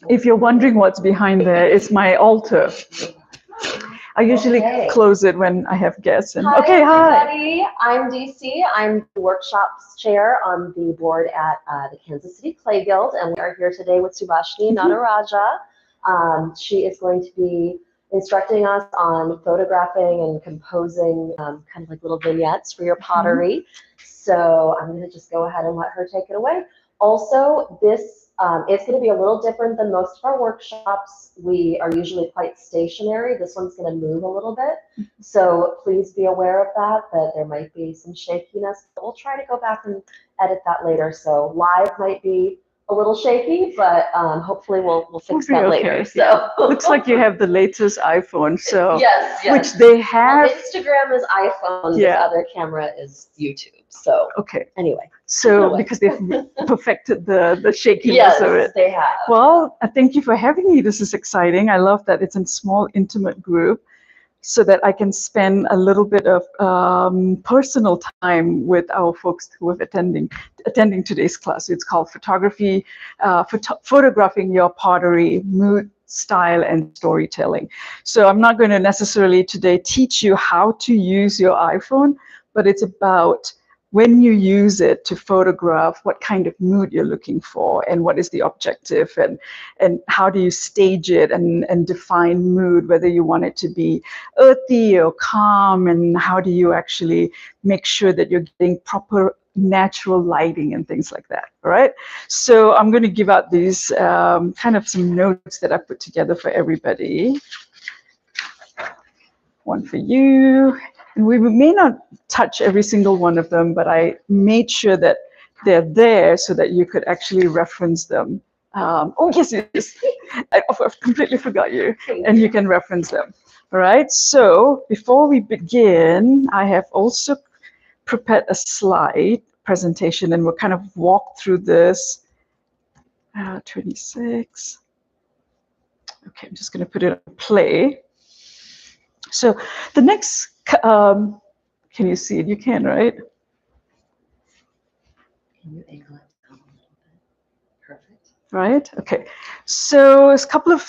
If you're wondering what's behind there, it's my altar. I usually close it when I have guests. And, hi, everybody. I'm DC. I'm the workshops chair on the board at the Kansas City Clay Guild, and we are here today with Subashini Nadarajah. She is going to be instructing us on photographing and composing kind of like little vignettes for your pottery. So I'm going to just go ahead and let her take it away. Also, this it's going to be a little different than most of our workshops. We are usually quite stationary. This one's going to move a little bit. So please be aware of that there might be some shakiness. But we'll try to go back and edit that later. So live might be a little shaky, but hopefully we'll fix that later. So looks like you have the latest iPhone. So yes. Which they have. Well, Instagram is iPhone. This other camera is YouTube. So anyway. So because they've perfected the shakiness of it. Yes, they have. Well, thank you for having me. This is exciting. I love that it's in small, intimate group, so that I can spend a little bit of personal time with our folks who are attending today's class. It's called Photography, Photographing Your Pottery, Mood, Style, and Storytelling. So I'm not going to necessarily today teach you how to use your iPhone, but it's about when you use it to photograph, what kind of mood you're looking for, and what is the objective, and how do you stage it and define mood, whether you want it to be earthy or calm, and how do you actually make sure that you're getting proper natural lighting and things like that, all right? So I'm going to give out these kind of some notes that I put together for everybody. One for you. And we may not touch every single one of them, but I made sure that they're there so that you could actually reference them. Oh, yes, I completely forgot you. And you can reference them. All right, so before we begin, I have also prepared a slide presentation, and we'll kind of walk through this. 26. Okay, I'm just going to put it on play. So the next, can you see it? You can, right? Can you angle it down a little bit? Perfect. Right, okay. So there's a couple of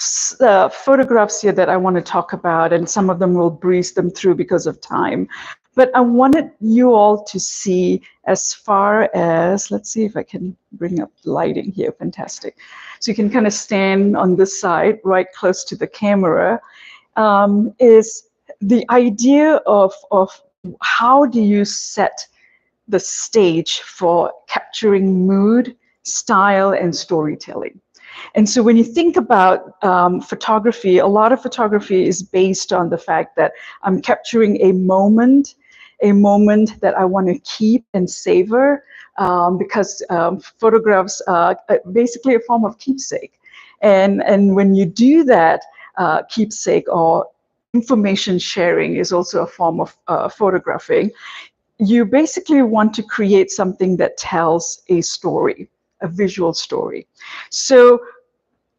photographs here that I want to talk about, and some of them will breeze them through because of time. But I wanted you all to see as far as, let's see if I can bring up lighting here, fantastic. So you can kind of stand on this side, right close to the camera, is the idea of how do you set the stage for capturing mood, style, and storytelling. And so when you think about photography, a lot of photography is based on the fact that I'm capturing a moment that I want to keep and savor, because photographs are basically a form of keepsake. And when you do that, keepsake or information sharing is also a form of photographing. You basically want to create something that tells a story, a visual story. So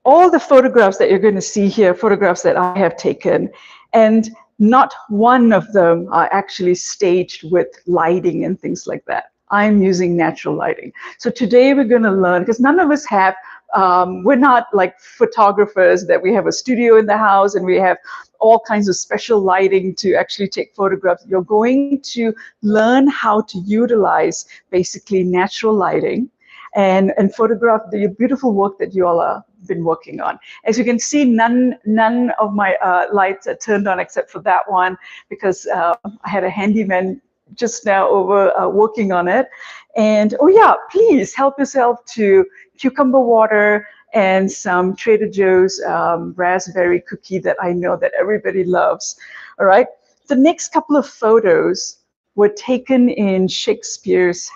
all the photographs that you're going to see here, photographs that I have taken, and not one of them are actually staged with lighting and things like that. I'm using natural lighting. So today we're going to learn, because none of us have, we're not like photographers that we have a studio in the house and we have all kinds of special lighting to actually take photographs. You're going to learn how to utilize basically natural lighting and photograph the beautiful work that you all have been working on. As you can see, none of my lights are turned on except for that one, because I had a handyman just now over working on it. And oh yeah, please help yourself to cucumber water and some Trader Joe's raspberry cookie that I know that everybody loves. All right, the next couple of photos were taken in Shakespeare's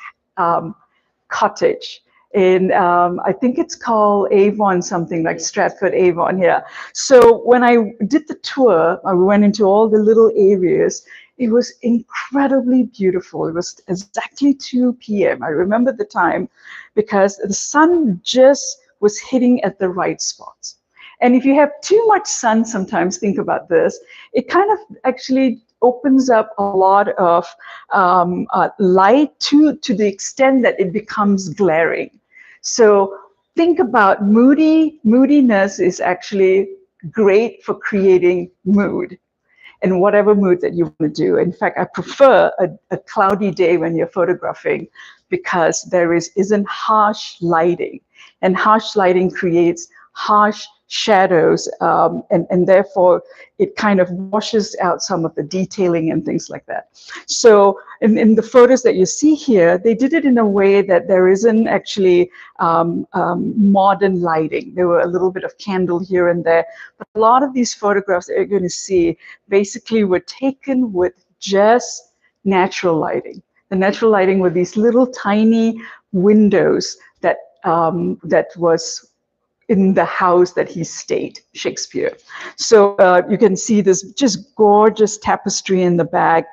cottage. And I think it's called Avon, something like Stratford Avon here. So when I did the tour, I went into all the little areas. It was incredibly beautiful. It was exactly 2 p.m. I remember the time because the sun just was hitting at the right spots. And if you have too much sun, sometimes think about this, it kind of actually opens up a lot of light to the extent that it becomes glaring. So think about moodiness is actually great for creating mood in whatever mood that you want to do. In fact, I prefer a cloudy day when you're photographing because there isn't harsh lighting, and harsh lighting creates harsh shadows, and therefore it kind of washes out some of the detailing and things like that. So in the photos that you see here, they did it in a way that there isn't actually modern lighting. There were a little bit of candle here and there, but a lot of these photographs that you're going to see basically were taken with just natural lighting. The natural lighting were these little tiny windows that that was in the house that he stayed, Shakespeare. So you can see this just gorgeous tapestry in the back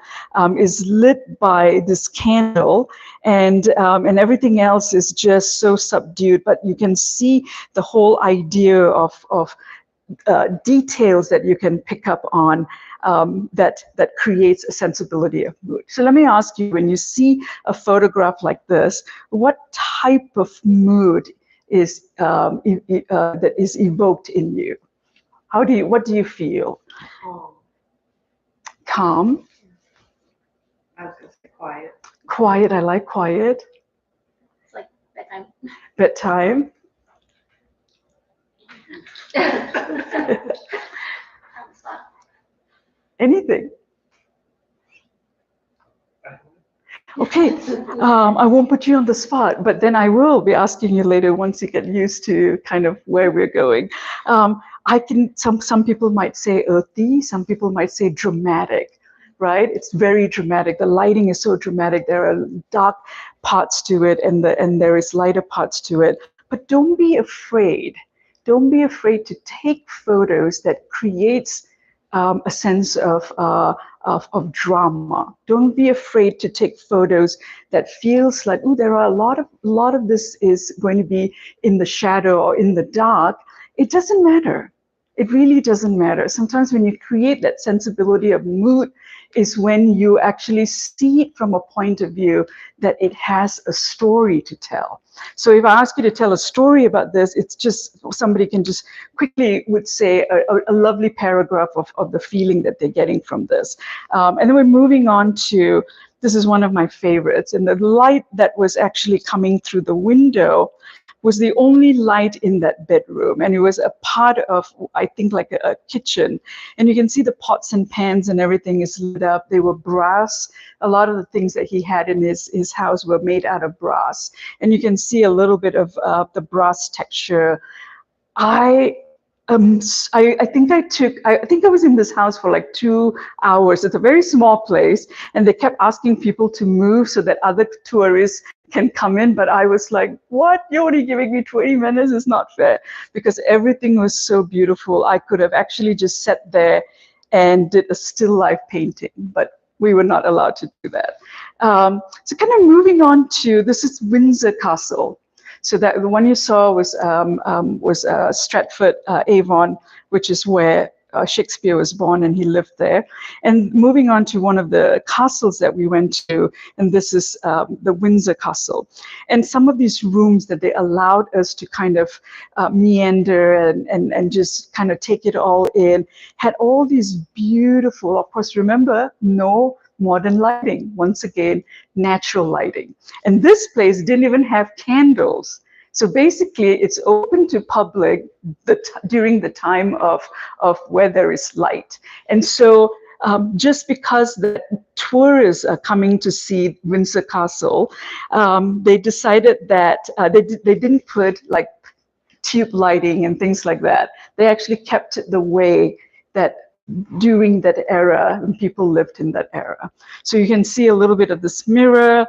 is lit by this candle, and everything else is just so subdued. But you can see the whole idea of details that you can pick up on that creates a sensibility of mood. So let me ask you, when you see a photograph like this, what type of mood is that is evoked in you? What do you feel? Calm. I was going to say quiet. Quiet. I like quiet. It's like bedtime. Bedtime. Anything. Okay, I won't put you on the spot, but then I will be asking you later once you get used to kind of where we're going. Some people might say earthy, some people might say dramatic, right? It's very dramatic. The lighting is so dramatic. There are dark parts to it, and there is lighter parts to it. But don't be afraid. Don't be afraid to take photos that creates a sense of drama. Don't be afraid to take photos that feels like, oh, there are a lot of this is going to be in the shadow or in the dark. It doesn't matter. It really doesn't matter. Sometimes when you create that sensibility of mood is when you actually see it from a point of view that it has a story to tell. So if I ask you to tell a story about this, it's just somebody can just quickly would say a lovely paragraph of the feeling that they're getting from this. And then we're moving on to, this is one of my favorites, and the light that was actually coming through the window was the only light in that bedroom, and it was a part of, I think, like a kitchen. And you can see the pots and pans and everything is lit up. They were brass. A lot of the things that he had in his house were made out of brass, and you can see a little bit of the brass texture. I think I was in this house for like 2 hours. It's a very small place, and they kept asking people to move so that other tourists can come in. But I was like, what? You're only giving me 20 minutes? It's not fair, because everything was so beautiful. I could have actually just sat there and did a still life painting, but we were not allowed to do that. So kind of moving on to, this is Windsor Castle. So that the one you saw was Stratford Avon, which is where Shakespeare was born, and he lived there. And moving on to one of the castles that we went to, and this is the Windsor Castle. And some of these rooms that they allowed us to kind of meander and just kind of take it all in, had all these beautiful, of course, remember, no modern lighting, once again, natural lighting. And this place didn't even have candles. So basically, it's open to public during the time of where there is light. And so just because the tourists are coming to see Windsor Castle, they decided that they didn't put like tube lighting and things like that. They actually kept it the way that during that era, when people lived in that era. So you can see a little bit of this mirror,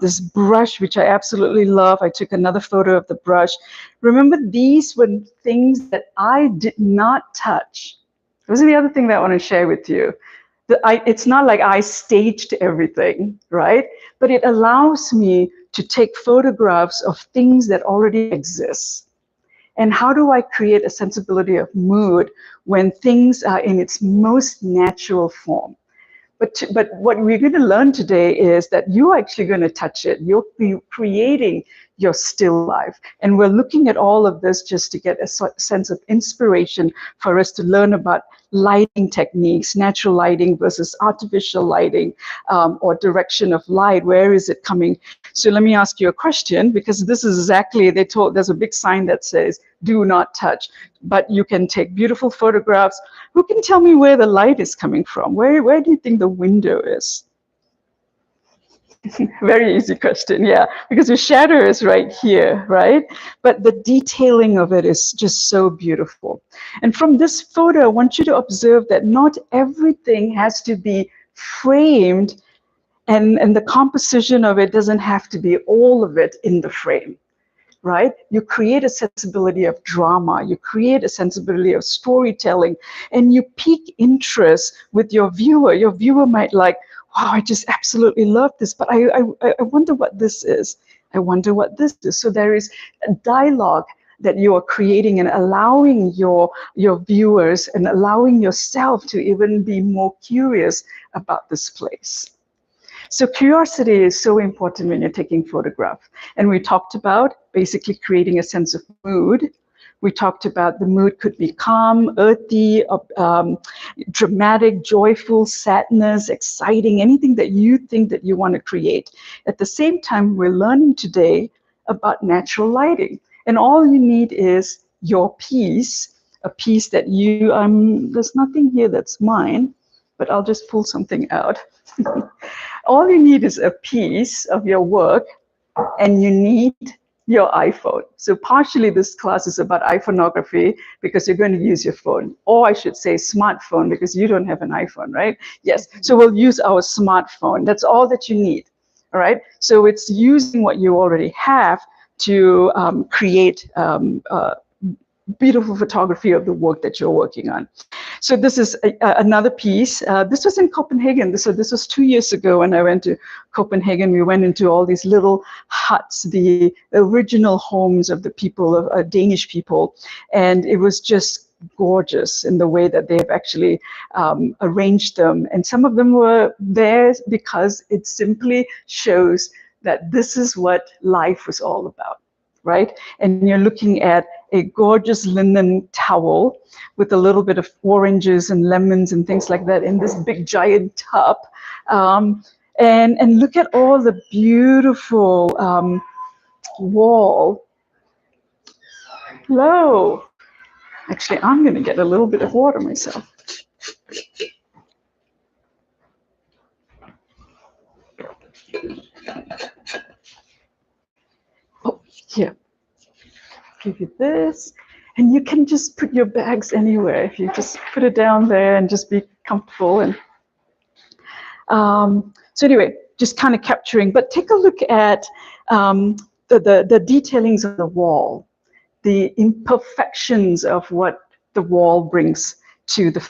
this brush, which I absolutely love. I took another photo of the brush. Remember, these were things that I did not touch. This is the other thing that I want to share with you. It's not like I staged everything, right? But it allows me to take photographs of things that already exist. And how do I create a sensibility of mood when things are in its most natural form? But what we're going to learn today is that you're actually going to touch it. You're creating your still life. And we're looking at all of this just to get a sense of inspiration for us to learn about lighting techniques, natural lighting versus artificial lighting, or direction of light. Where is it coming? So let me ask you a question, because this is exactly, there's a big sign that says, do not touch, but you can take beautiful photographs. Who can tell me where the light is coming from? Where do you think the window is? Very easy question, yeah, because your shadow is right here, right? But the detailing of it is just so beautiful. And from this photo, I want you to observe that not everything has to be framed, and the composition of it doesn't have to be all of it in the frame, right? You create a sensibility of drama, you create a sensibility of storytelling, and you pique interest with your viewer. Your viewer might like, wow, I just absolutely love this, but I wonder what this is. I wonder what this is. So there is a dialogue that you are creating and allowing your viewers and allowing yourself to even be more curious about this place. So curiosity is so important when you're taking photographs. And we talked about basically creating a sense of mood. We talked about the mood could be calm, earthy, dramatic, joyful, sadness, exciting, anything that you think that you want to create. At the same time, we're learning today about natural lighting. And all you need is your piece, a piece that you, there's nothing here that's mine, but I'll just pull something out. All you need is a piece of your work, and you need your iPhone. So partially this class is about iPhoneography because you're going to use your phone, or I should say smartphone, because you don't have an iPhone, right? Yes, so we'll use our smartphone. That's all that you need, all right? So it's using what you already have to create beautiful photography of the work that you're working on. So this is another piece. This was in Copenhagen. So this was 2 years ago when I went to Copenhagen. We went into all these little huts, the original homes of the people, of Danish people. And it was just gorgeous in the way that they've actually arranged them. And some of them were there because it simply shows that this is what life was all about, right? And you're looking at a gorgeous linen towel with a little bit of oranges and lemons and things like that in this big giant tub. And look at all the beautiful wall. Hello. Actually, I'm going to get a little bit of water myself. Oh, here. Give you this, and you can just put your bags anywhere. If you just put it down there and just be comfortable. And so anyway, just kind of capturing. But take a look at the detailings of the wall, the imperfections of what the wall brings to the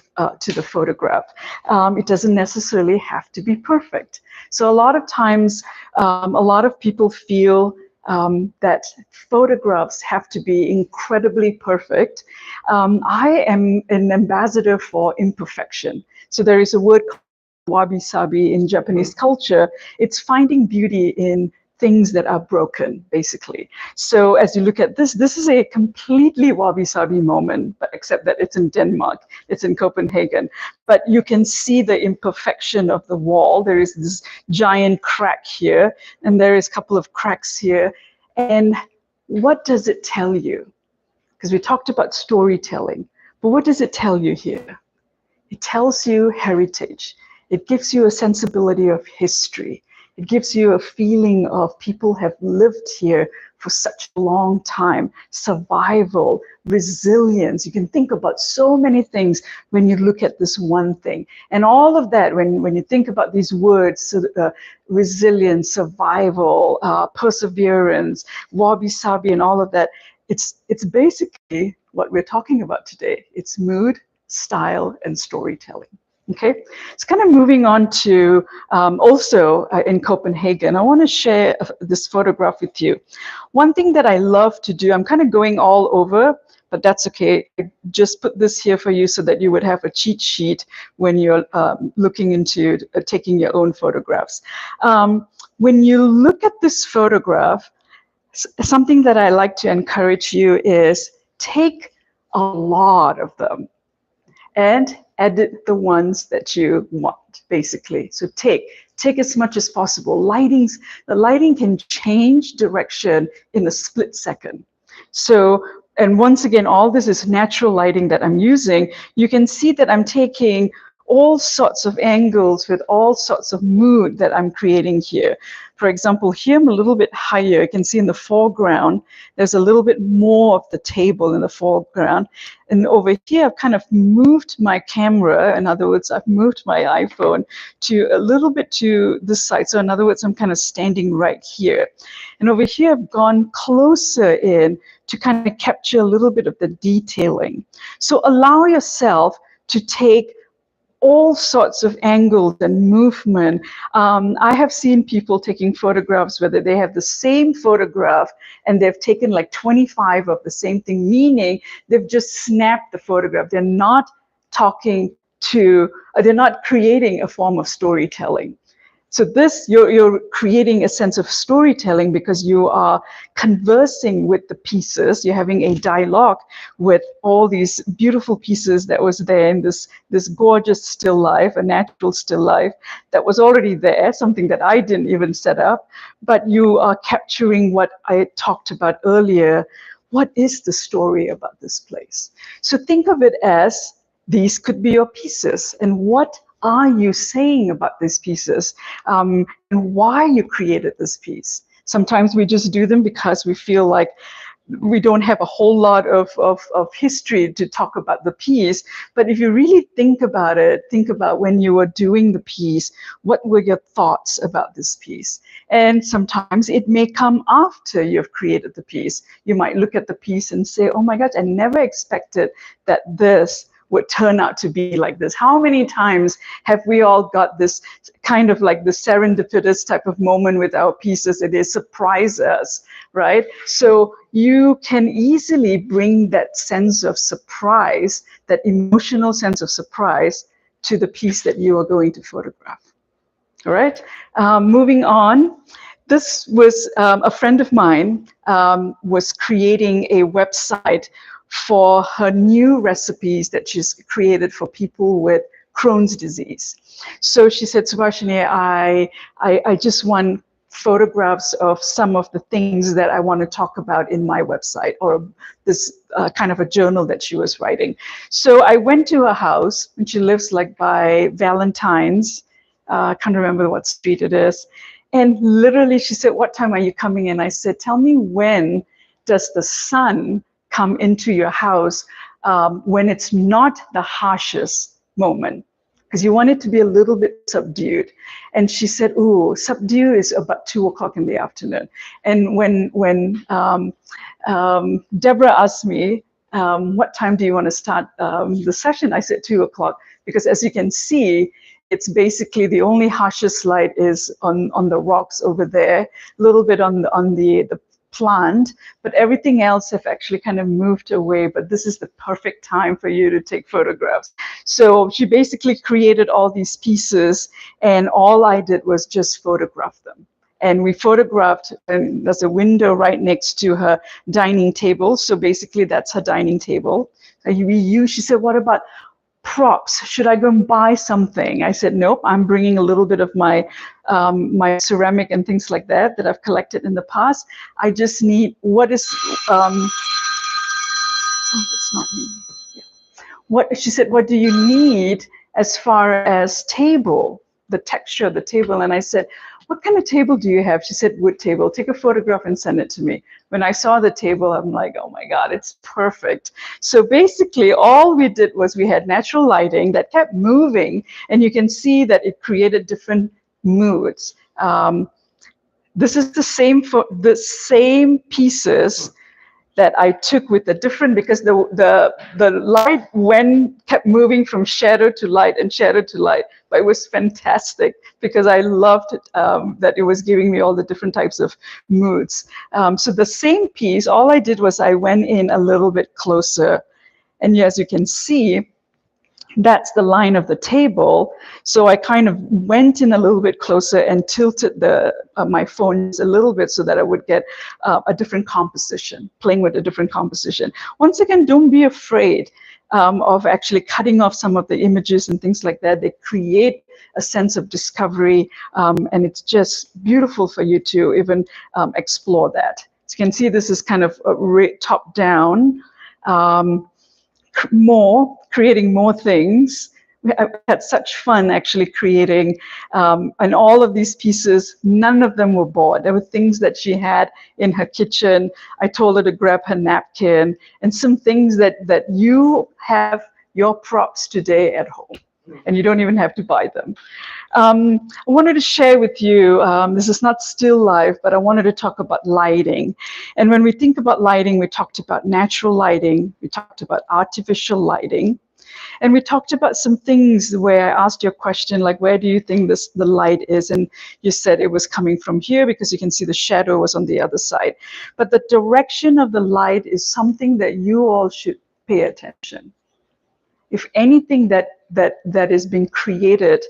photograph. It doesn't necessarily have to be perfect. So a lot of times, a lot of people feel that photographs have to be incredibly perfect. I am an ambassador for imperfection. So there is a word called wabi-sabi in Japanese culture. It's finding beauty in things that are broken, basically. So as you look at this, this is a completely wabi-sabi moment, but except that it's in Denmark, it's in Copenhagen. But you can see the imperfection of the wall. There is this giant crack here, and there is a couple of cracks here. And what does it tell you? Because we talked about storytelling, but what does it tell you here? It tells you heritage. It gives you a sensibility of history. It gives you a feeling of people have lived here for such a long time. Survival, resilience. You can think about so many things when you look at this one thing. And all of that, when you think about these words, resilience, survival, perseverance, wabi-sabi, and all of that, it's basically what we're talking about today. It's mood, style, and storytelling. Okay, it's kind of moving on to also in Copenhagen. I want to share this photograph with you. One thing that I love to do, I'm kind of going all over, but that's okay. I just put this here for you so that you would have a cheat sheet when you're looking into taking your own photographs. When you look at this photograph, something that I like to encourage you is take a lot of them and edit the ones that you want, basically. So take as much as possible. The lighting can change direction in a split second. So, and once again, all this is natural lighting that I'm using. You can see that I'm taking all sorts of angles with all sorts of mood that I'm creating here. For example, here I'm a little bit higher. You can see in the foreground, there's a little bit more of the table in the foreground. And over here, I've kind of moved my camera. In other words, I've moved my iPhone to a little bit to this side. So in other words, I'm kind of standing right here. And over here, I've gone closer in to kind of capture a little bit of the detailing. So allow yourself to take all sorts of angles and movement. I have seen people taking photographs whether they have the same photograph and they've taken like 25 of the same thing, meaning they've just snapped the photograph. They're not talking to, they're not creating a form of storytelling. So this, you're creating a sense of storytelling because you are conversing with the pieces. You're having a dialogue with all these beautiful pieces that was there in this gorgeous still life, a natural still life that was already there, something that I didn't even set up. But you are capturing what I talked about earlier. What is the story about this place? So think of it as these could be your pieces, and what are you saying about these pieces, and why you created this piece. Sometimes we just do them because we feel like we don't have a whole lot of history to talk about the piece. But if you really think about it, think about when you were doing the piece, what were your thoughts about this piece? And sometimes it may come after you've created the piece. You might look at the piece and say, oh my gosh, I never expected that this would turn out to be like this. How many times have we all got this kind of like the serendipitous type of moment with our pieces that they surprise us, right? So you can easily bring that sense of surprise, that emotional sense of surprise, to the piece that you are going to photograph. All right, moving on. This was a friend of mine was creating a website for her new recipes that she's created for people with Crohn's disease. So she said, Subashini, I just want photographs of some of the things that I want to talk about in my website, or this kind of a journal that she was writing. So I went to her house, and she lives like by Valentine's. I can't remember what street it is. And literally she said, what time are you coming in? I said, tell me, when does the sun come into your house when it's not the harshest moment? Because you want it to be a little bit subdued. And she said, ooh, subdue is about 2 o'clock in the afternoon. And when Deborah asked me, what time do you want to start the session? I said 2 o'clock, because as you can see, it's basically the only harshest light is on the rocks over there, a little bit on the plant, but everything else have actually kind of moved away. But this is the perfect time for you to take photographs. So she basically created all these pieces, and all I did was just photograph them. And we photographed, and there's a window right next to her dining table. So basically that's her dining table. She said, what about props? Should I go and buy something? I said, nope, I'm bringing a little bit of my my ceramic and things like that I've collected in the past. I just need, what is, oh, that's not me. Yeah. What, she said, what do you need as far as table, the texture of the table? And I said, what kind of table do you have? She said, wood table. Take a photograph and send it to me. When I saw the table, I'm like, oh my God, it's perfect. So basically all we did was we had natural lighting that kept moving, and you can see that it created different moods. This is the same for the same pieces that I took with the different, because the light kept moving from shadow to light and shadow to light. But it was fantastic because I loved it, that it was giving me all the different types of moods. So the same piece, all I did was I went in a little bit closer, and as you can see, That's the line of the table. So I kind of went in a little bit closer and tilted my phone a little bit so that I would get a different composition, playing with a different composition. Once again, don't be afraid of actually cutting off some of the images and things like that. They create a sense of discovery, and it's just beautiful for you to even explore that. So you can see this is kind of top down. Creating more things. I had such fun actually creating, and all of these pieces, none of them were bought. There were things that she had in her kitchen. I told her to grab her napkin and some things that you have your props today at home, and you don't even have to buy them. I wanted to share with you, this is not still life, but I wanted to talk about lighting. And when we think about lighting, we talked about natural lighting, we talked about artificial lighting, and we talked about some things where I asked you a question like, where do you think the light is? And you said it was coming from here because you can see the shadow was on the other side. But the direction of the light is something that you all should pay attention. If anything that is being created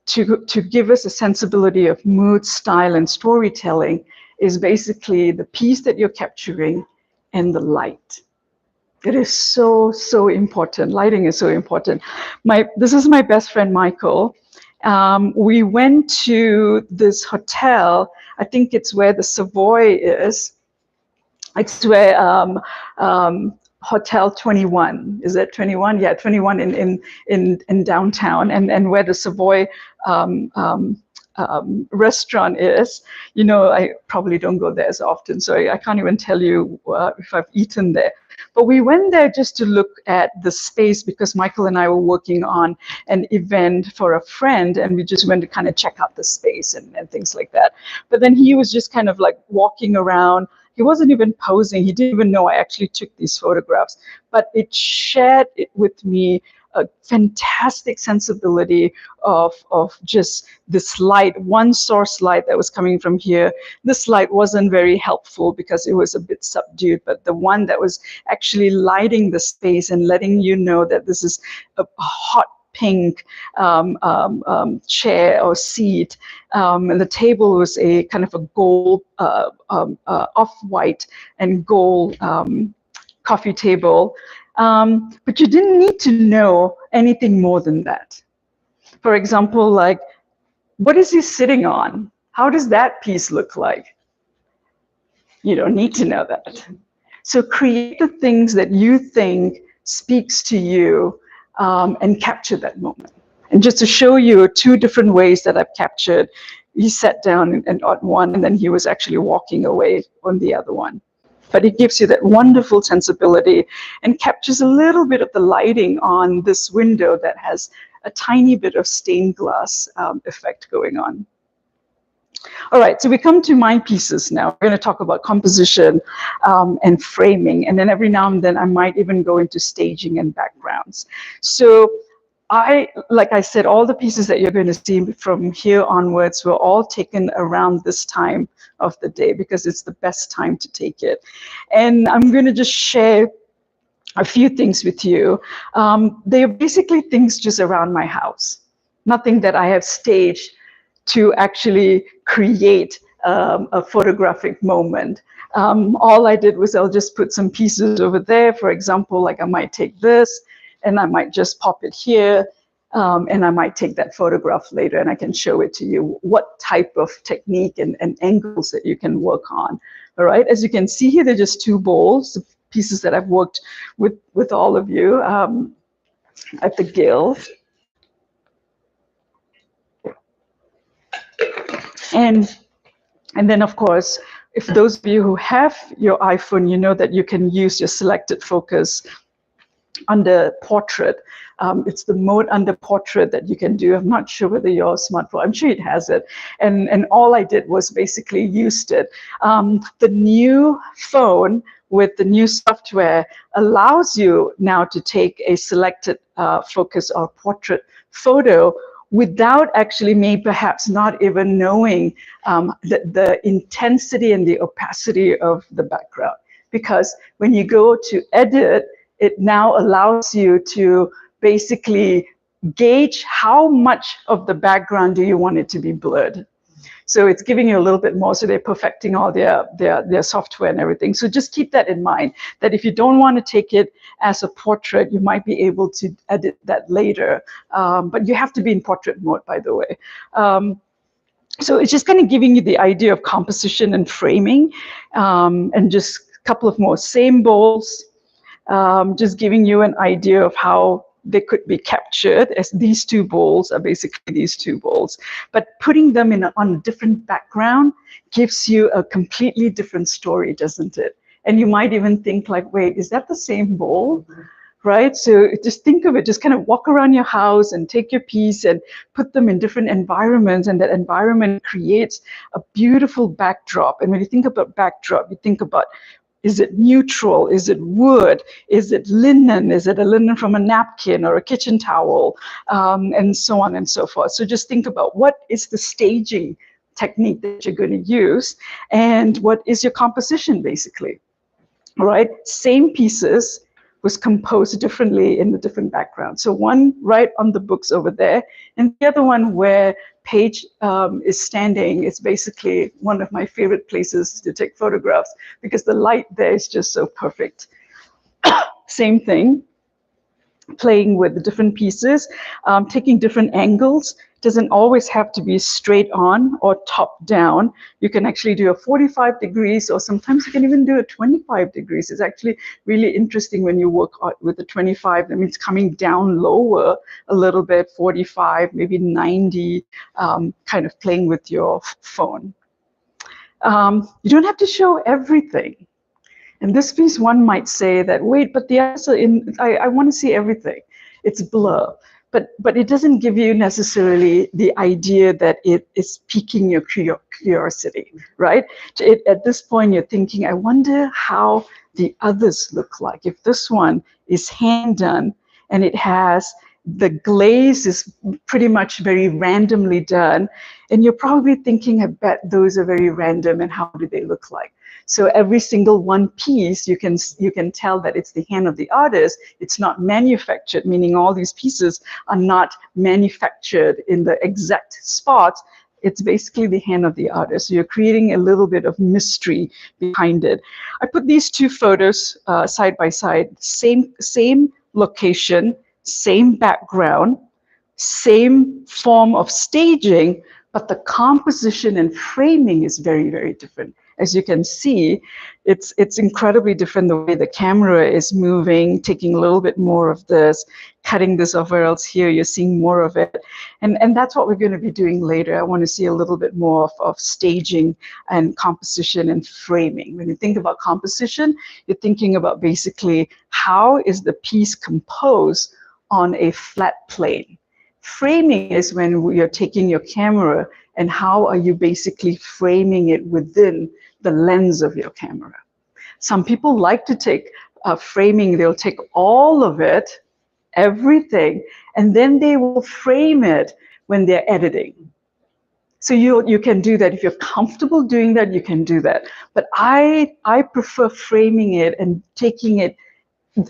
to give us a sensibility of mood, style, and storytelling is basically the piece that you're capturing and the light. It is so, so important. Lighting is so important. This is my best friend, Michael. We went to this hotel. I think it's where the Savoy is. It's where Hotel 21, is it 21? Yeah, 21 in downtown, and where the Savoy restaurant is. You know, I probably don't go there as often, so I can't even tell you if I've eaten there. But we went there just to look at the space because Michael and I were working on an event for a friend, and we just went to kind of check out the space and things like that. But then he was just kind of like walking around. He wasn't even posing. He didn't even know I actually took these photographs. But it shared with me a fantastic sensibility of just this light, one source light that was coming from here. This light wasn't very helpful because it was a bit subdued, but the one that was actually lighting the space and letting you know that this is a hot pink chair or seat, and the table was a kind of a gold, off-white and gold coffee table. But you didn't need to know anything more than that. For example, like, what is he sitting on? How does that piece look like? You don't need to know that. So create the things that you think speaks to you, and capture that moment. And just to show you 2 different ways that I've captured, he sat down and on one, and then he was actually walking away on the other one. But it gives you that wonderful sensibility and captures a little bit of the lighting on this window that has a tiny bit of stained glass effect going on. All right, so we come to my pieces now. We're going to talk about composition and framing, and then every now and then I might even go into staging and backgrounds. So like I said, all the pieces that you're going to see from here onwards were all taken around this time of the day because it's the best time to take it. And I'm going to just share a few things with you. They're basically things just around my house, nothing that I have staged to actually create a photographic moment. All I did was I'll just put some pieces over there. For example, like I might take this and I might just pop it here, and I might take that photograph later and I can show it to you what type of technique and angles that you can work on. All right, as you can see here, they're just 2 bowls, pieces that I've worked with all of you at the Guild. And then, of course, if those of you who have your iPhone, you know that you can use your selected focus under portrait. It's the mode under portrait that you can do. I'm not sure whether your smartphone, I'm sure it has it. And all I did was basically used it. The new phone with the new software allows you now to take a selected focus or portrait photo without actually maybe perhaps not even knowing the intensity and the opacity of the background. Because when you go to edit, it now allows you to basically gauge how much of the background do you want it to be blurred. So it's giving you a little bit more, so they're perfecting all their software and everything. So just keep that in mind, that if you don't want to take it as a portrait, you might be able to edit that later. But you have to be in portrait mode, by the way. So it's just kind of giving you the idea of composition and framing, and just a couple of more same bowls, just giving you an idea of how they could be captured, as these two bowls are basically these two bowls. But putting them on a different background gives you a completely different story, doesn't it? And you might even think like, wait, is that the same bowl? Right? So just think of it, just kind of walk around your house and take your piece and put them in different environments, and that environment creates a beautiful backdrop. And when you think about backdrop, you think about, is it neutral? Is it wood? Is it linen? Is it a linen from a napkin or a kitchen towel? And so on and so forth. So just think about, what is the staging technique that you're going to use, and what is your composition, basically. All right, same pieces was composed differently in the different backgrounds. So one right on the books over there, and the other one where Paige is standing. It's basically one of my favorite places to take photographs, because the light there is just so perfect. Same thing, playing with the different pieces, taking different angles. Doesn't always have to be straight on or top down. You can actually do a 45 degrees, or sometimes you can even do a 25 degrees. It's actually really interesting when you work with the 25. That means coming down lower a little bit, 45, maybe 90, kind of playing with your phone. You don't have to show everything. And this piece, one might say that, wait, but the answer I want to see everything. It's blur. But it doesn't give you necessarily the idea that it is piquing your curiosity, right? At this point, you're thinking, I wonder how the others look like. If this one is hand done and it has, the glaze is pretty much very randomly done, and you're probably thinking, I bet those are very random, and how do they look like? So every single one piece, you can tell that it's the hand of the artist. It's not manufactured, meaning all these pieces are not manufactured in the exact spot. It's basically the hand of the artist. So you're creating a little bit of mystery behind it. I put these two photos side by side, same location, same background, same form of staging, but the composition and framing is very, very different. As you can see, it's incredibly different, the way the camera is moving, taking a little bit more of this, cutting this off, or else here you're seeing more of it. And that's what we're going to be doing later. I want to see a little bit more of staging and composition and framing. When you think about composition, you're thinking about basically how is the piece composed on a flat plane. Framing is when you're taking your camera and how are you basically framing it within the lens of your camera. Some people like to take framing, they'll take all of it, everything, and then they will frame it when they're editing. So you can do that. If you're comfortable doing that, you can do that. But I prefer framing it and taking it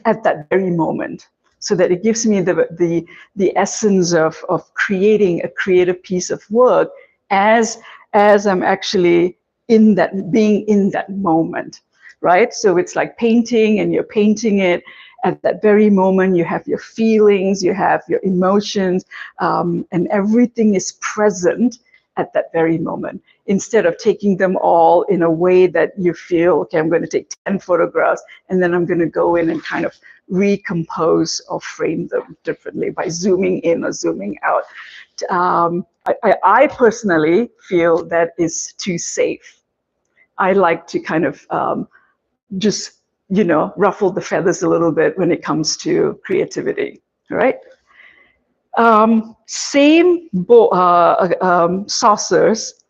at that very moment, so that it gives me the essence of creating a creative piece of work as I'm actually being in that moment, right? So it's like painting, and you're painting it at that very moment. You have your feelings, you have your emotions, and everything is present at that very moment, instead of taking them all in a way that you feel, okay, I'm going to take 10 photographs and then I'm going to go in and kind of recompose or frame them differently by zooming in or zooming out. I personally feel that is too safe. I like to kind of just, ruffle the feathers a little bit when it comes to creativity, right? Same saucers,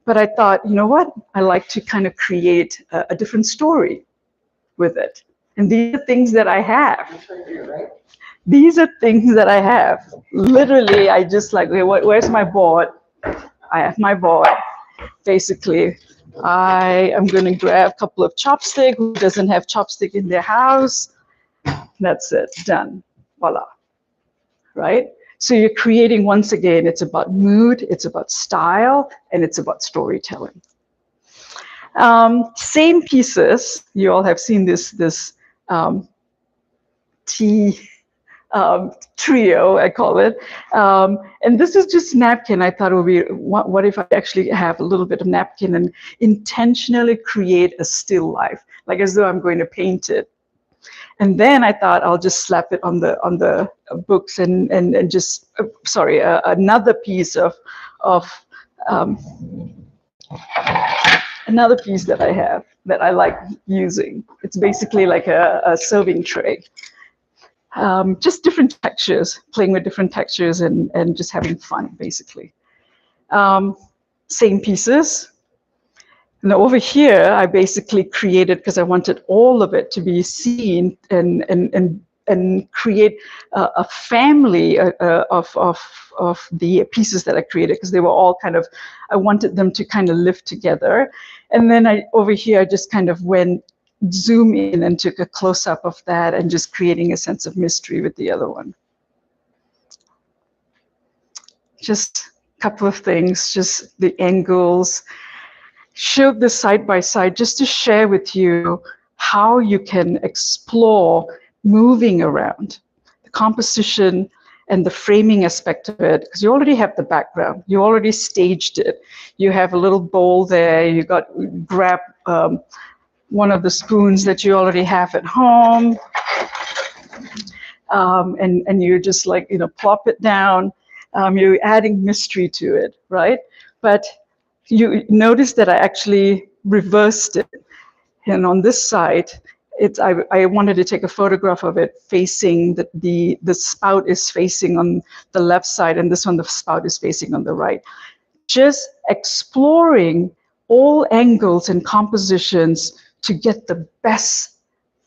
but I thought, you know what? I like to kind of create a different story with it. And these are things that I have. These are things that I have. Literally, I just like, where's my board? I have my board. Basically, I am going to grab a couple of chopsticks. Who doesn't have chopstick in their house? That's it. Done. Voila. right? So you're creating, once again, it's about mood, it's about style, and it's about storytelling. Same pieces, you all have seen this tea trio, I call it. And this is just napkin. I thought it would be, what if I actually have a little bit of napkin and intentionally create a still life, like as though I'm going to paint it. And then I thought I'll just slap it on the books and just, sorry, another piece of another piece that I have that I like using. It's basically like a serving tray. Just different textures, playing with different textures and just having fun, basically. Same pieces. And over here, I basically created, because I wanted all of it to be seen and create a family of the pieces that I created, because they were all kind of, I wanted them to kind of live together. And then over here, I just kind of went zoom in and took a close-up of that and just creating a sense of mystery with the other one. Just a couple of things, just the angles. Showed this side by side just to share with you how you can explore moving around the composition and the framing aspect of it, because you already have the background, you already staged it. You have a little bowl there, you got grab one of the spoons that you already have at home, and you just like, you know, plop it down. You're adding mystery to it, right? But you notice that I actually reversed it. And on this side, I wanted to take a photograph of it facing, the spout is facing on the left side, and this one, the spout is facing on the right. Just exploring all angles and compositions to get the best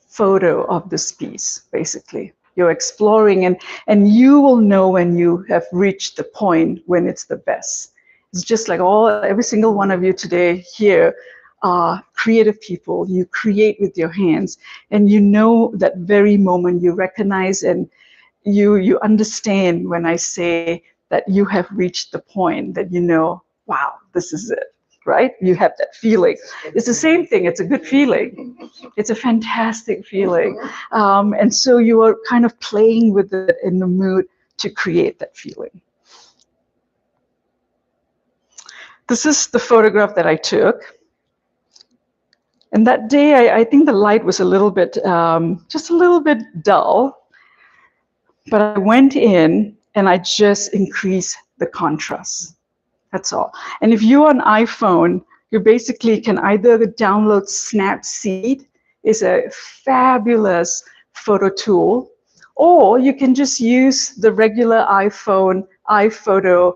photo of this piece, basically. You're exploring, and you will know when you have reached the point when it's the best. It's just like every single one of you today here are creative people. You create with your hands, and you know that very moment you recognize and you understand when I say that you have reached the point that you know, wow, this is it, right? You have that feeling. It's the same thing. It's a good feeling. It's a fantastic feeling. And so you are kind of playing with it in the mood to create that feeling. This is the photograph that I took. And that day, I think the light was a little bit, just a little bit dull. But I went in and I just increased the contrast. That's all. And if you're on iPhone, you basically can either download Snapseed. It's a fabulous photo tool, or you can just use the regular iPhone iPhoto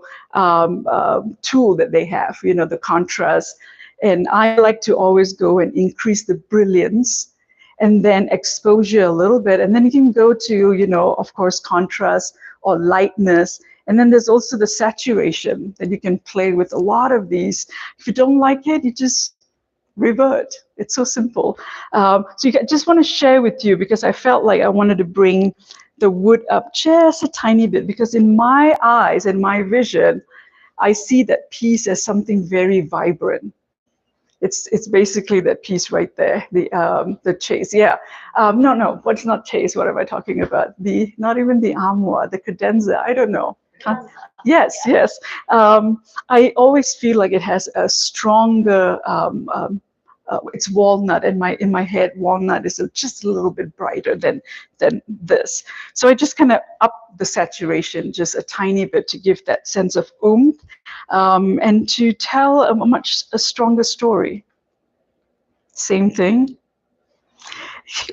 tool that they have, you know, the contrast. And I like to always go and increase the brilliance and then exposure a little bit. And then you can go to, you know, of course, contrast or lightness. And then there's also the saturation that you can play with a lot of these. If you don't like it, you just revert. It's so simple. So I just want to share with you, because I felt like I wanted to bring the wood up just a tiny bit, because in my eyes and my vision, I see that piece as something very vibrant. It's basically that piece right there, the chase. Yeah. No, what's not chase? What am I talking about? Not even the armoire, the cadenza. I don't know. Yes. I always feel like it has a stronger. It's walnut, and in my head, walnut is just a little bit brighter than this. So I just kind of up the saturation just a tiny bit to give that sense of oomph, and to tell a much stronger story. Same thing.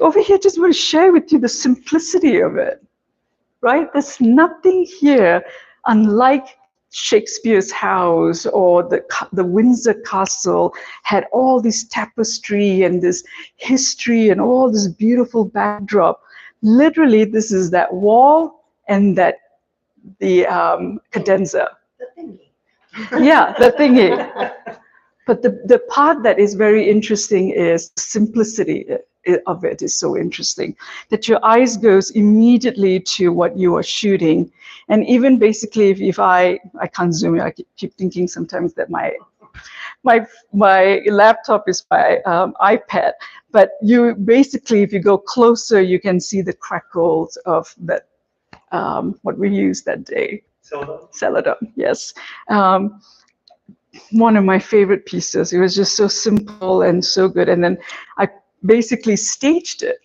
Over here, just want to share with you the simplicity of it, right? There's nothing here unlike Shakespeare's house or the Windsor Castle had all this tapestry and this history and all this beautiful backdrop. Literally, this is that wall and the cadenza. The thingy. Yeah, the thingy. But the part that is very interesting is simplicity. of it is so interesting, that your eyes goes immediately to what you are shooting. And even basically, if I can't zoom in, I keep thinking sometimes that my laptop is my iPad, but you basically, if you go closer, you can see the crackles of that, what we used that day. Celadon, yes. One of my favorite pieces. It was just so simple and so good. And then I basically staged it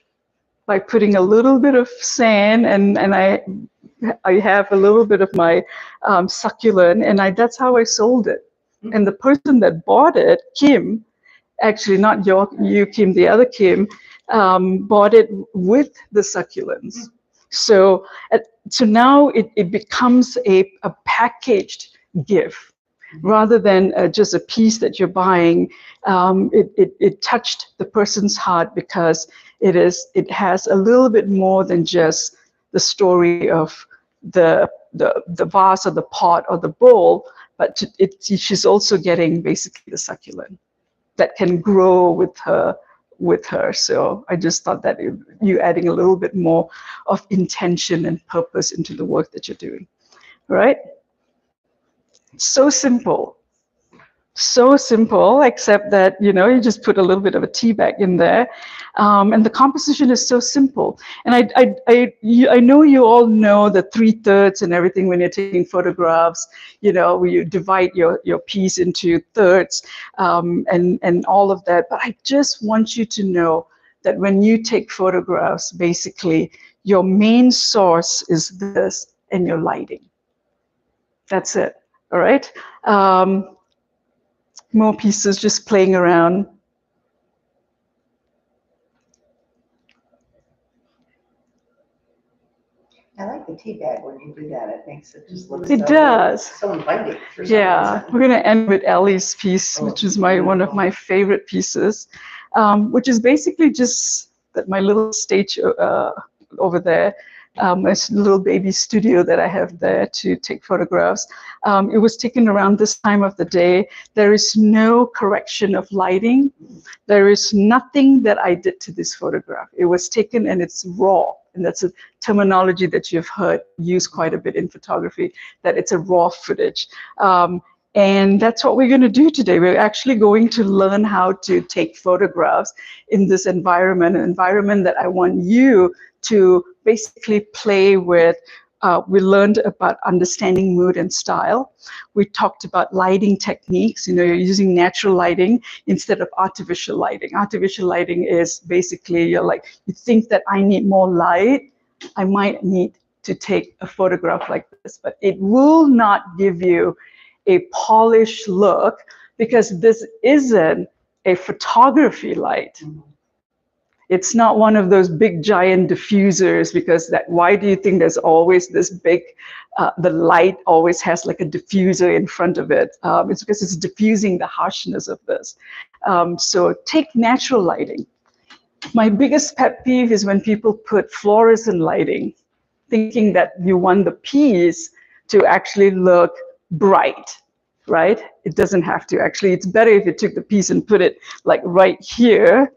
by putting a little bit of sand, and I have a little bit of my succulent, and that's how I sold it. And the person that bought it, Kim, actually not you Kim, the other Kim, bought it with the succulents. So now it becomes a packaged gift rather than just a piece that you're buying. It touched the person's heart because it has a little bit more than just the story of the vase or the pot or the bowl, but she's also getting basically the succulent that can grow with her. So I just thought that you adding a little bit more of intention and purpose into the work that you're doing, right? So simple, except that, you just put a little bit of a tea bag in there, and the composition is so simple. And I know you all know the 3/3 and everything when you're taking photographs, where you divide your piece into thirds, and all of that. But I just want you to know that when you take photographs, basically your main source is this and your lighting. That's it. All right. More pieces just playing around. I like the tea bag when you do that. It makes it just look It does. So inviting. Yeah, we're going to end with Ellie's piece, which is one of my favorite pieces, which is basically just my little stage over there. A little baby studio that I have there to take photographs. It was taken around this time of the day. There is no correction of lighting. There is nothing that I did to this photograph. It was taken and it's raw. And that's a terminology that you've heard used quite a bit in photography, that it's a raw footage. And that's what we're going to do today. We're actually going to learn how to take photographs in this environment, an environment that I want you to basically play with. We learned about understanding mood and style. We talked about lighting techniques. You're using natural lighting instead of artificial lighting. Artificial lighting is basically, you think that I need more light, I might need to take a photograph like this, but it will not give you a polished look because this isn't a photography light. It's not one of those big giant diffusers, because why do you think there's always this big, the light always has like a diffuser in front of it? It's because it's diffusing the harshness of this. So take natural lighting. My biggest pet peeve is when people put fluorescent lighting, thinking that you want the piece to actually look bright, right? It doesn't have to. Actually, it's better if you took the piece and put it like right here,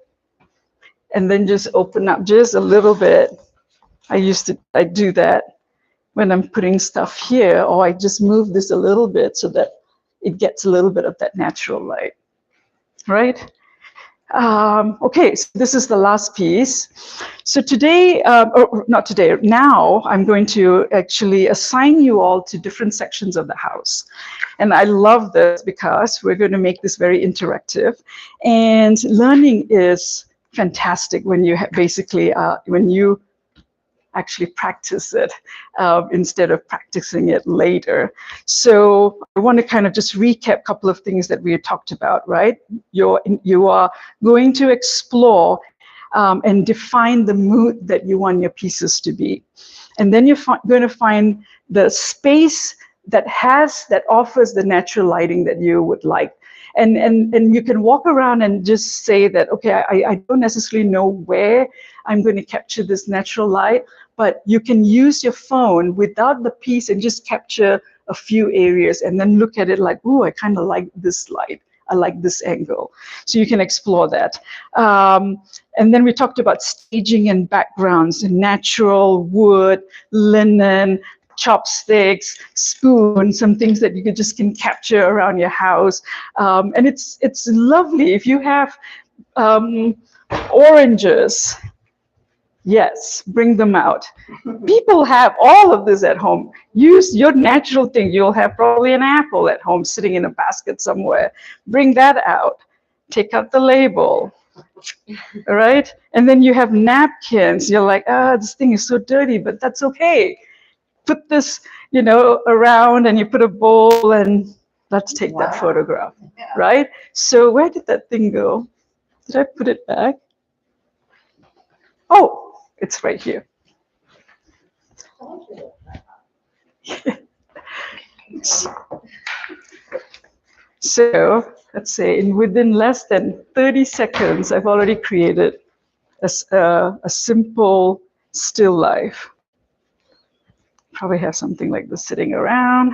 and then just open up just a little bit. I do that when I'm putting stuff here, or I just move this a little bit so that it gets a little bit of that natural light, right? Okay, so this is the last piece. So today, or not today, now I'm going to actually assign you all to different sections of the house. And I love this because we're going to make this very interactive. And learning is fantastic when you basically, when you actually practice it instead of practicing it later. So I want to kind of just recap a couple of things that we had talked about, right? You are going to explore and define the mood that you want your pieces to be. And then you're going to find the space that offers the natural lighting that you would like. And you can walk around and just say that, okay, I don't necessarily know where I'm going to capture this natural light, but you can use your phone without the piece and just capture a few areas and then look at it like, ooh, I kind of like this light. I like this angle. So you can explore that. And then we talked about staging and backgrounds, natural wood, linen, chopsticks, spoon, some things that you just can capture around your house. And it's lovely. If you have oranges, yes, bring them out. People have all of this at home. Use your natural thing. You'll have probably an apple at home sitting in a basket somewhere. Bring that out. Take out the label. All right? And then you have napkins. You're like, this thing is so dirty, but that's okay. Put this, around, and you put a bowl, and let's take that photograph. Yeah. Right? So where did that thing go? Did I put it back? Oh, it's right here. So let's say within less than 30 seconds, I've already created a simple still life. Probably have something like this sitting around.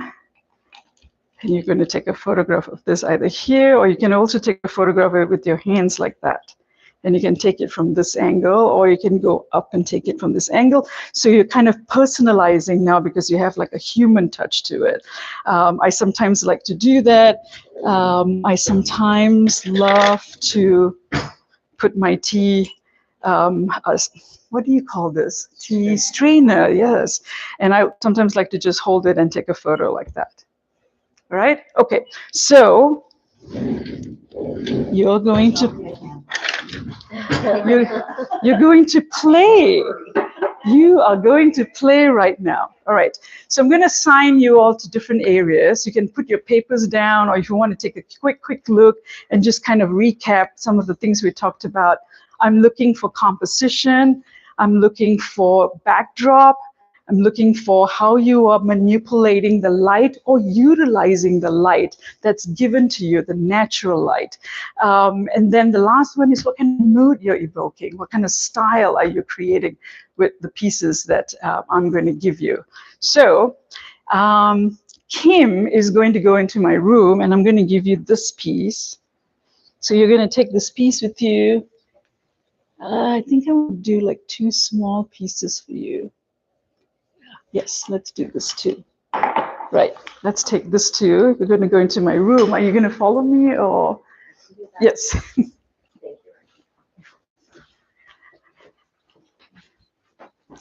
And you're going to take a photograph of this either here, or you can also take a photograph of it with your hands like that. And you can take it from this angle, or you can go up and take it from this angle. So you're kind of personalizing now because you have like a human touch to it. I sometimes like to do that. I sometimes love to put my tea, what do you call this? Tea strainer, yes. And I sometimes like to just hold it and take a photo like that. All right? Okay, so you're going to you're going to play. You are going to play right now. All right. So I'm going to assign you all to different areas. You can put your papers down, or if you want to take a quick look and just kind of recap some of the things we talked about. I'm looking for composition. I'm looking for backdrop. I'm looking for how you are manipulating the light or utilizing the light that's given to you, the natural light. And then the last one is what kind of mood you're evoking, what kind of style are you creating with the pieces that I'm going to give you. So Kim is going to go into my room, and I'm going to give you this piece. So you're going to take this piece with you. I think I will do like 2 small pieces for you. Yes, let's do this too. Right, let's take this too. We're going to go into my room. Are you going to follow me, or? Yes.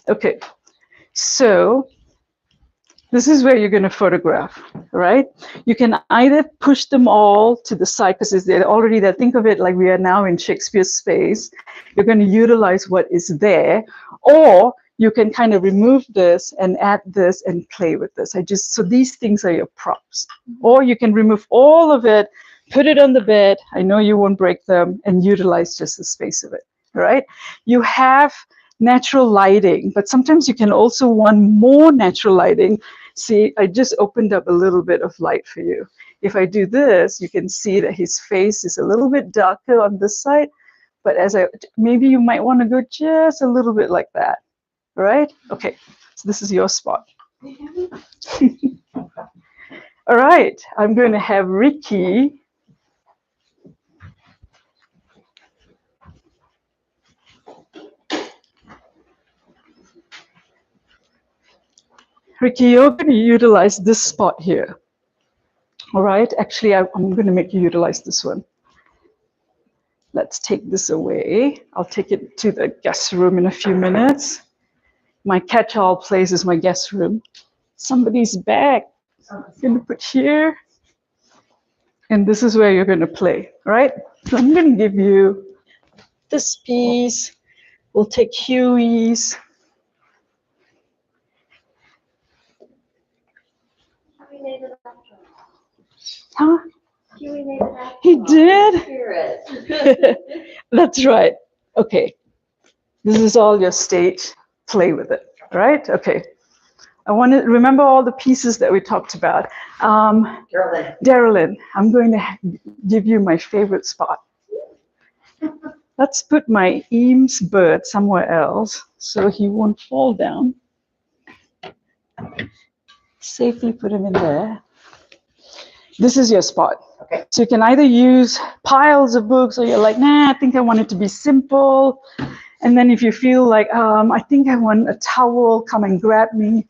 Okay, so this is where you're going to photograph, right? You can either push them all to the side because they're already there. Think of it like we are now in Shakespeare's space. You're going to utilize what is there, or you can kind of remove this and add this and play with this. So these things are your props. Or you can remove all of it, put it on the bed. I know you won't break them, and utilize just the space of it, all right? You have natural lighting, but sometimes you can also want more natural lighting. See, I just opened up a little bit of light for you. If I do this, you can see that his face is a little bit darker on this side, but maybe you might want to go just a little bit like that. All right? Okay, so this is your spot. All right, I'm going to have Ricky. Ricky, you're going to utilize this spot here. All right, actually, I'm going to make you utilize this one. Let's take this away. I'll take it to the guest room in a few minutes. My catch-all place is my guest room. Somebody's bag. I'm going to put here. And this is where you're going to play, right? So I'm going to give you this piece. We'll take Huey's. Huh? Huey made it happen. He did? Spirit. That's right. Okay. This is all your stage. Play with it, right? Okay. I want to remember all the pieces that we talked about. Darylyn, I'm going to give you my favorite spot. Let's put my Eames bird somewhere else so he won't fall down. Safely put him in there. this is your spot. Okay. So you can either use piles of books, or you're like, nah, I think I want it to be simple. And then if you feel like, I think I want a towel, come and grab me.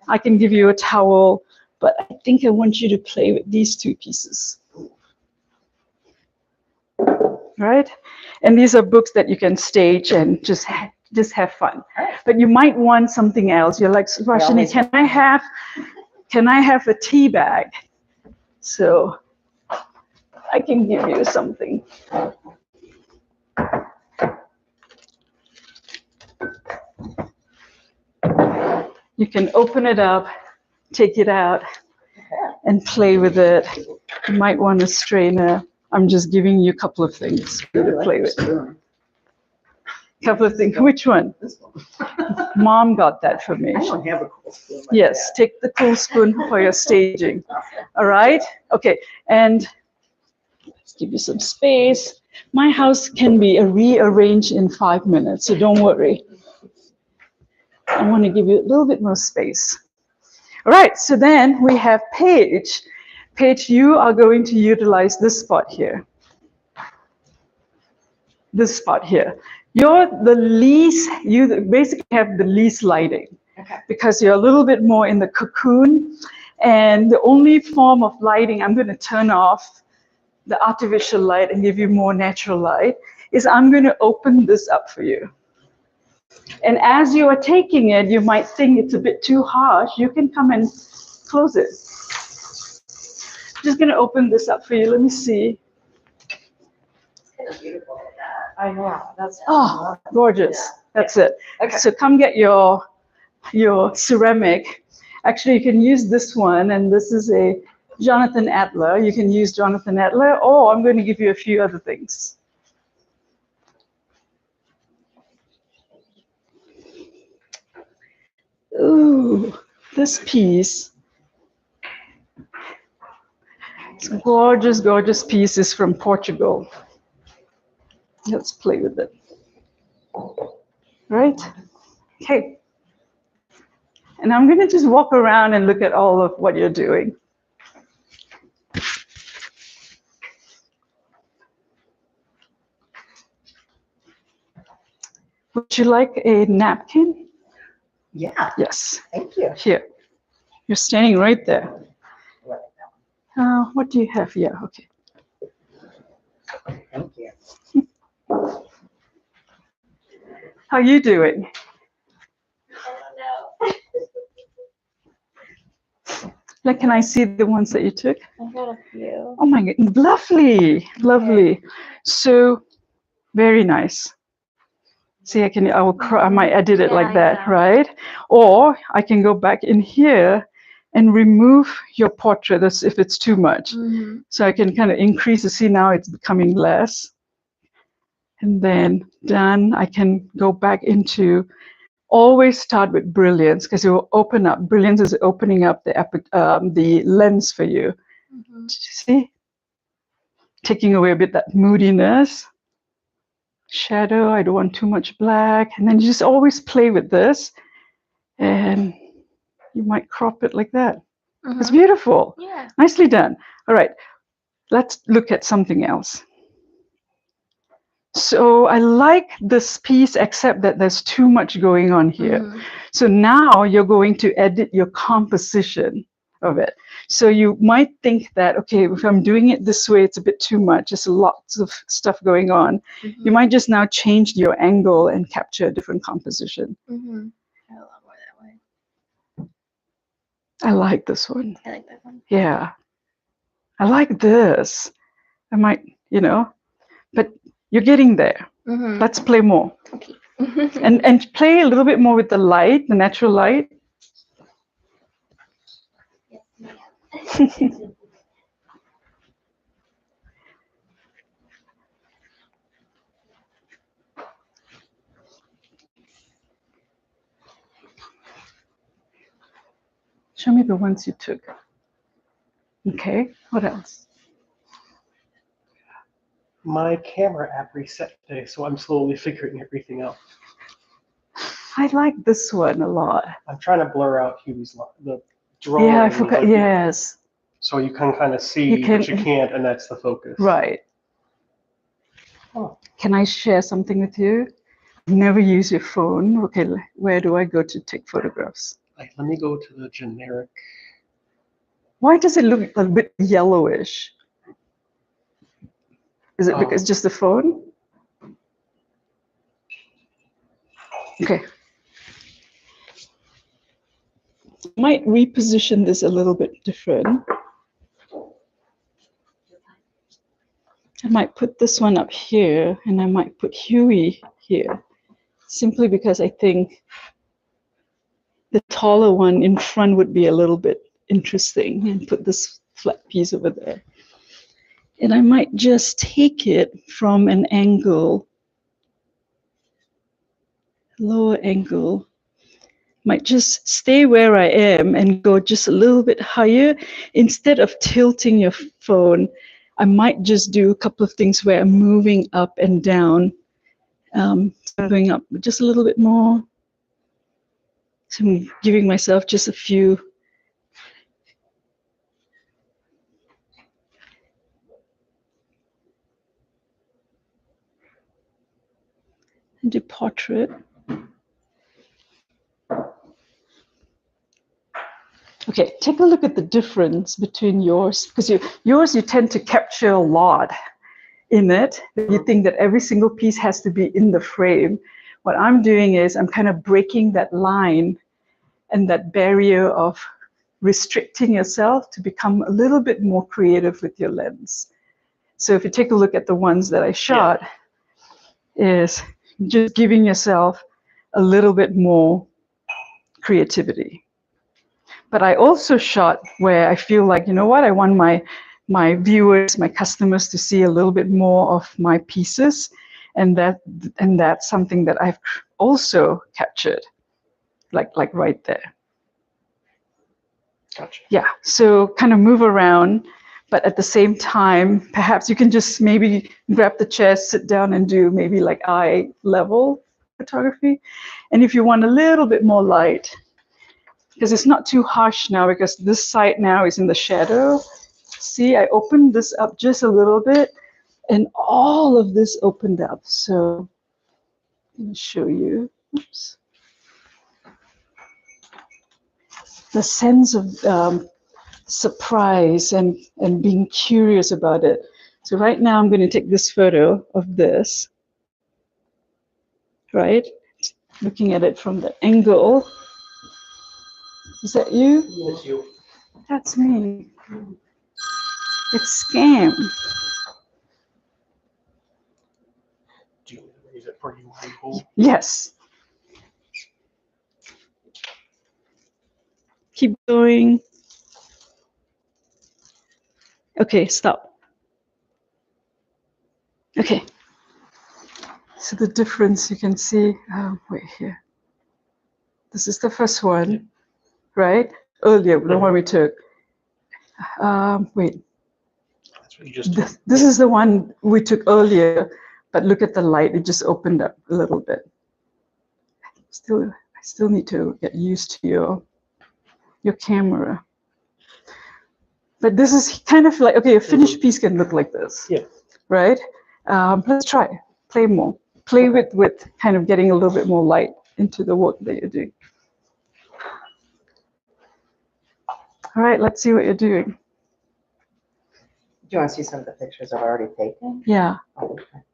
I can give you a towel, but I think I want you to play with these two pieces. Right? And these are books that you can stage and just have fun. But you might want something else. You're like, Subashini, can I have a tea bag? So I can give you something. You can open it up, take it out, and play with it. You might want a strainer. I'm just giving you a couple of things for you to play with. Couple of things. Which one? This one. Mom got that for me. I don't have a cool spoon like Yes, that. take the cool spoon for your staging. All right? Okay, and let's give you some space. My house can be rearranged in 5 minutes, so don't worry. I want to give you a little bit more space. All right, so then we have Paige. Paige, you are going to utilize this spot here. This spot here. You're the least, you basically have the least lighting. Okay. Because you're a little bit more in the cocoon. And the only form of lighting, I'm going to turn off the artificial light and give you more natural light, is I'm going to open this up for you. And as you are taking it, you might think it's a bit too harsh. You can come and close it. Just going to open this up for you. Let me see. It's beautiful. I know, that's. Oh, gorgeous. That's it. Okay. So come get your ceramic. Actually, you can use this one, and this is a Jonathan Adler. You can use Jonathan Adler, or I'm going to give you a few other things. Ooh, this piece. It's a gorgeous, gorgeous piece is from Portugal. Let's play with it. Right? Okay. And I'm going to just walk around and look at all of what you're doing. Would you like a napkin? Yeah, Yes. thank you. Here. You're standing right there. What do you have? Yeah, okay. Thank you. How you doing? I don't know. Like, can I see the ones that you took? I got a few. Oh my God, lovely, lovely. So, very nice. See, I might edit it Yeah, like that, yeah. right? Or I can go back in here and remove your portrait if it's too much. Mm-hmm. So I can kind of increase it. See, now it's becoming less. And then done, I can go back into, always start with brilliance, because it will open up. Brilliance is opening up the lens for you. Mm-hmm. Did you see? Taking away a bit that moodiness. Shadow, I don't want too much black. And then you just always play with this. And you might crop it like that. Mm-hmm. It's beautiful. Yeah. Nicely done. All right, let's look at something else. So I like this piece, except that there's too much going on here. Mm-hmm. So now you're going to edit your composition of it. So you might think that, okay, if I'm doing it this way, it's a bit too much. There's lots of stuff going on. Mm-hmm. You might just now change your angle and capture a different composition. Mm-hmm. I love more that way. I like this one. I like that one. Yeah. I like this. I might, but you're getting there. Mm-hmm. Let's play more. Okay. And play a little bit more with the light, the natural light. Yes, ma'am. Show me the ones you took. Okay, what else? My camera app reset today, so I'm slowly figuring everything out. I like this one a lot. I'm trying to blur out Huey's the drawing. Yeah, I forgot. Yes. So you can kind of see, You can- but you can't, and that's the focus. Right. Oh. Can I share something with you? Never use your phone. Okay, where do I go to take photographs? Like, let me go to the generic. Why does it look a bit yellowish? Is it because just the phone? Okay. Might reposition this a little bit different. I might put this one up here, and I might put Huey here, simply because I think the taller one in front would be a little bit interesting, and put this flat piece over there. And I might just take it from an angle, lower angle. Might just stay where I am and go just a little bit higher. Instead of tilting your phone, I might just do a couple of things where I'm moving up and down. Going up just a little bit more. So I'm giving myself just a few. And do portrait. Okay, take a look at the difference between yours, because yours you tend to capture a lot in it. You think that every single piece has to be in the frame. What I'm doing is I'm kind of breaking that line and that barrier of restricting yourself to become a little bit more creative with your lens. So if you take a look at the ones that I shot, is just giving yourself a little bit more creativity. But I also shot where I feel like, you know what, I want my viewers, my customers to see a little bit more of my pieces, and that's something that I've also captured, like right there. Gotcha. Yeah, so kind of move around, but at the same time, perhaps you can just maybe grab the chair, sit down, and do maybe like eye level photography. And if you want a little bit more light, because it's not too harsh now, because this side now is in the shadow. See, I opened this up just a little bit, and all of this opened up. So let me show you. Oops. The sense of surprise and being curious about it. So right now I'm going to take this photo of this, right? Looking at it from the angle. Is that you? It's you. That's me. It's Scam. Do you want to raise it for you? Michael? Yes. Keep going. Okay, stop. Okay. So the difference you can see, wait here. This is the first one, right? Earlier, the one we took. Wait. That's what you just took. This is the one we took earlier, but look at the light, it just opened up a little bit. I still need to get used to your camera. But this is kind of like, okay, a finished piece can look like this. Yeah. Right? Let's try, play more. Play with kind of getting a little bit more light into the work that you're doing. All right, let's see what you're doing. Do you want to see some of the pictures I've already taken? Yeah. Oh, okay.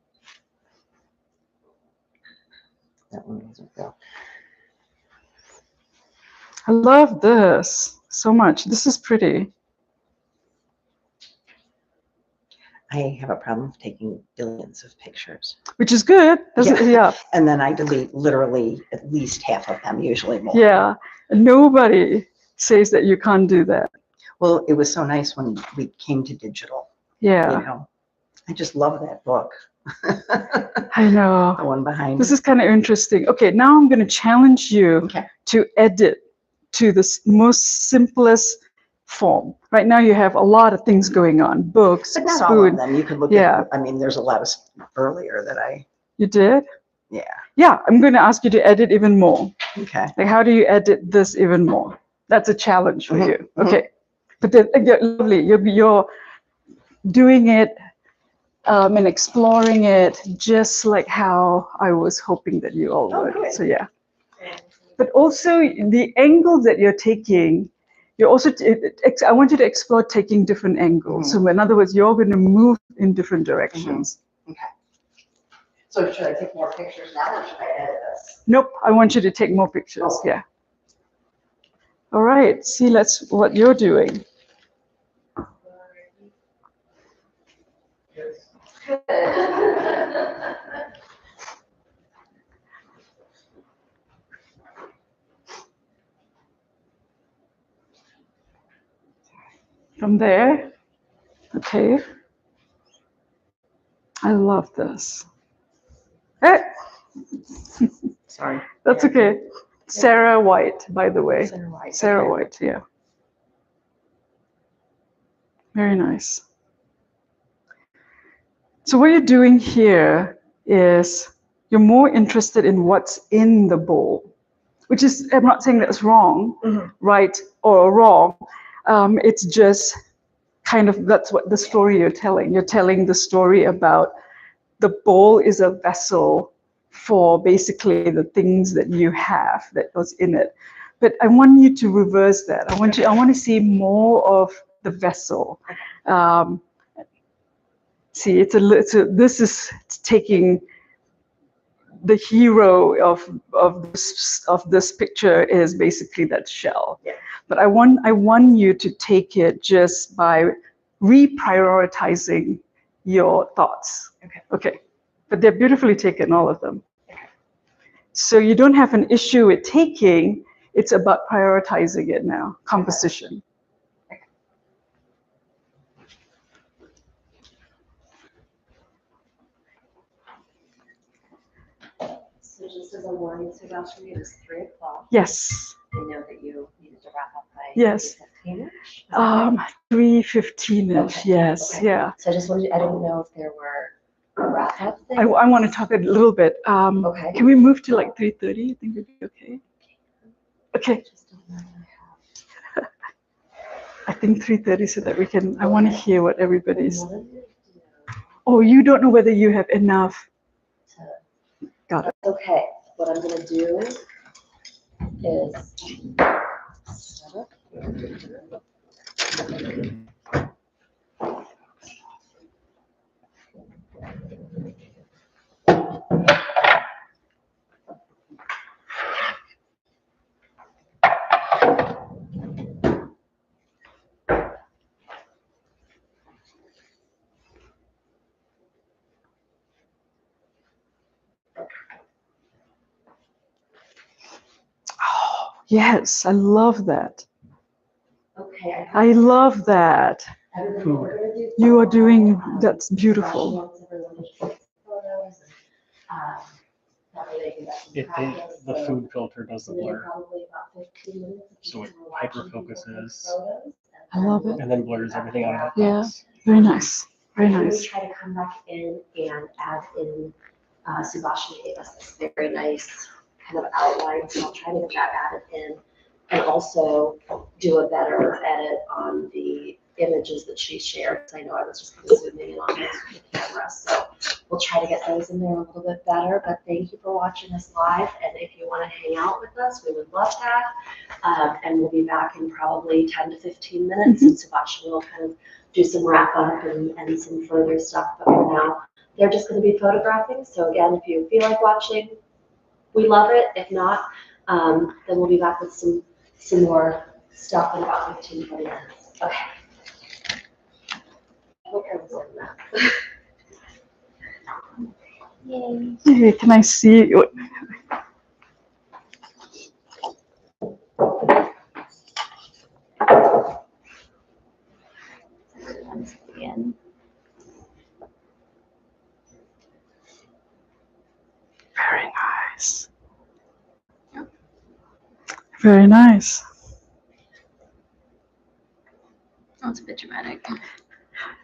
That one doesn't go. I love this so much. This is pretty. I have a problem with taking billions of pictures. Which is good. Yeah. And then I delete literally at least half of them, usually more. Yeah. Nobody says that you can't do that. Well, it was so nice when we came to digital. Yeah. You know, I just love that book. I know. The one behind. This is kind of interesting. Okay, now I'm going to challenge you to edit to the most simplest form. Right now you have a lot of things going on, books, But not spoon. all of them. You could look at, I mean, there's a lot of earlier that I. You did? Yeah. Yeah, I'm going to ask you to edit even more. Okay. Like, how do you edit this even more? That's a challenge for you. Okay. But then, lovely. You're doing it and exploring it just like how I was hoping that you all would. good. So yeah. But also the angle that you're taking, you're also, I want you to explore taking different angles. So in other words, you're going to move in different directions. Okay. So should I take more pictures now or should I edit this? Nope, I want you to take more pictures. Yeah. All right, see, that's what you're doing. From there, okay. I love this. Eh, Sorry. that's okay. Sarah White, by the way. Sarah White. Sarah okay. White, yeah. Very nice. So what you're doing here is you're more interested in what's in the bowl, which is, I'm not saying that's wrong, right, or wrong. It's just kind of, that's what the story you're telling. You're telling the story about the bowl is a vessel for basically the things that you have that goes in it. But I want you to reverse that. I want to see more of the vessel. See, this is taking the hero of this picture is basically that shell. Yeah. But I want you to take it just by reprioritizing your thoughts. Okay. But they're beautifully taken, all of them. So you don't have an issue with taking, it's about prioritizing it now, composition. So just as a warning, Subashini, it is 3 o'clock. Yes. I know that you needed to wrap up by Yes. 3:15-ish. 3:15-ish, Okay. yes, Okay. yeah. So I just wanted, I didn't know if there were wrap up things. I want to talk a little bit. Okay. Can we move to like 3:30? I think it'd be okay. Okay. Just don't know what I have. I think 3:30 so that we can, I want to hear what everybody's, What I'm gonna do oh, you don't know whether you have enough. to- Got it. Okay, what I'm gonna do is set up here. Oh, yes, I love that. Okay. I love that. Everybody, what we're gonna do. You are doing, um, that's Subashini beautiful. wants everyone to take photos and, that way they can get some It, practice, the so- food filter does the So they're blur, probably about 15 minutes. of so it people watching people hyper-focuses. take photos, I love it. and then blurs everything out of it. Yeah. Very nice. Very And then we nice. try to come back in and add in, Subashini gave us this very nice kind of outline, so I'll try to get that added in. And also do a better edit on the images that she shared, because I know I was just kind of zooming in on this with the camera, so we'll try to get those in there a little bit better, but thank you for watching us live, and if you want to hang out with us, we would love that. And we'll be back in probably 10 to 15 minutes, and Subashini will kind of do some wrap up and some further stuff, but for now, they're just going to be photographing, so again, if you feel like watching, we love it. If not, then we'll be back with some more stuff in about 15, 20 minutes. Okay. Look, I was in that. Yay. Hey, can I see you? Again. Very nice. Very nice. Oh, it's a bit dramatic.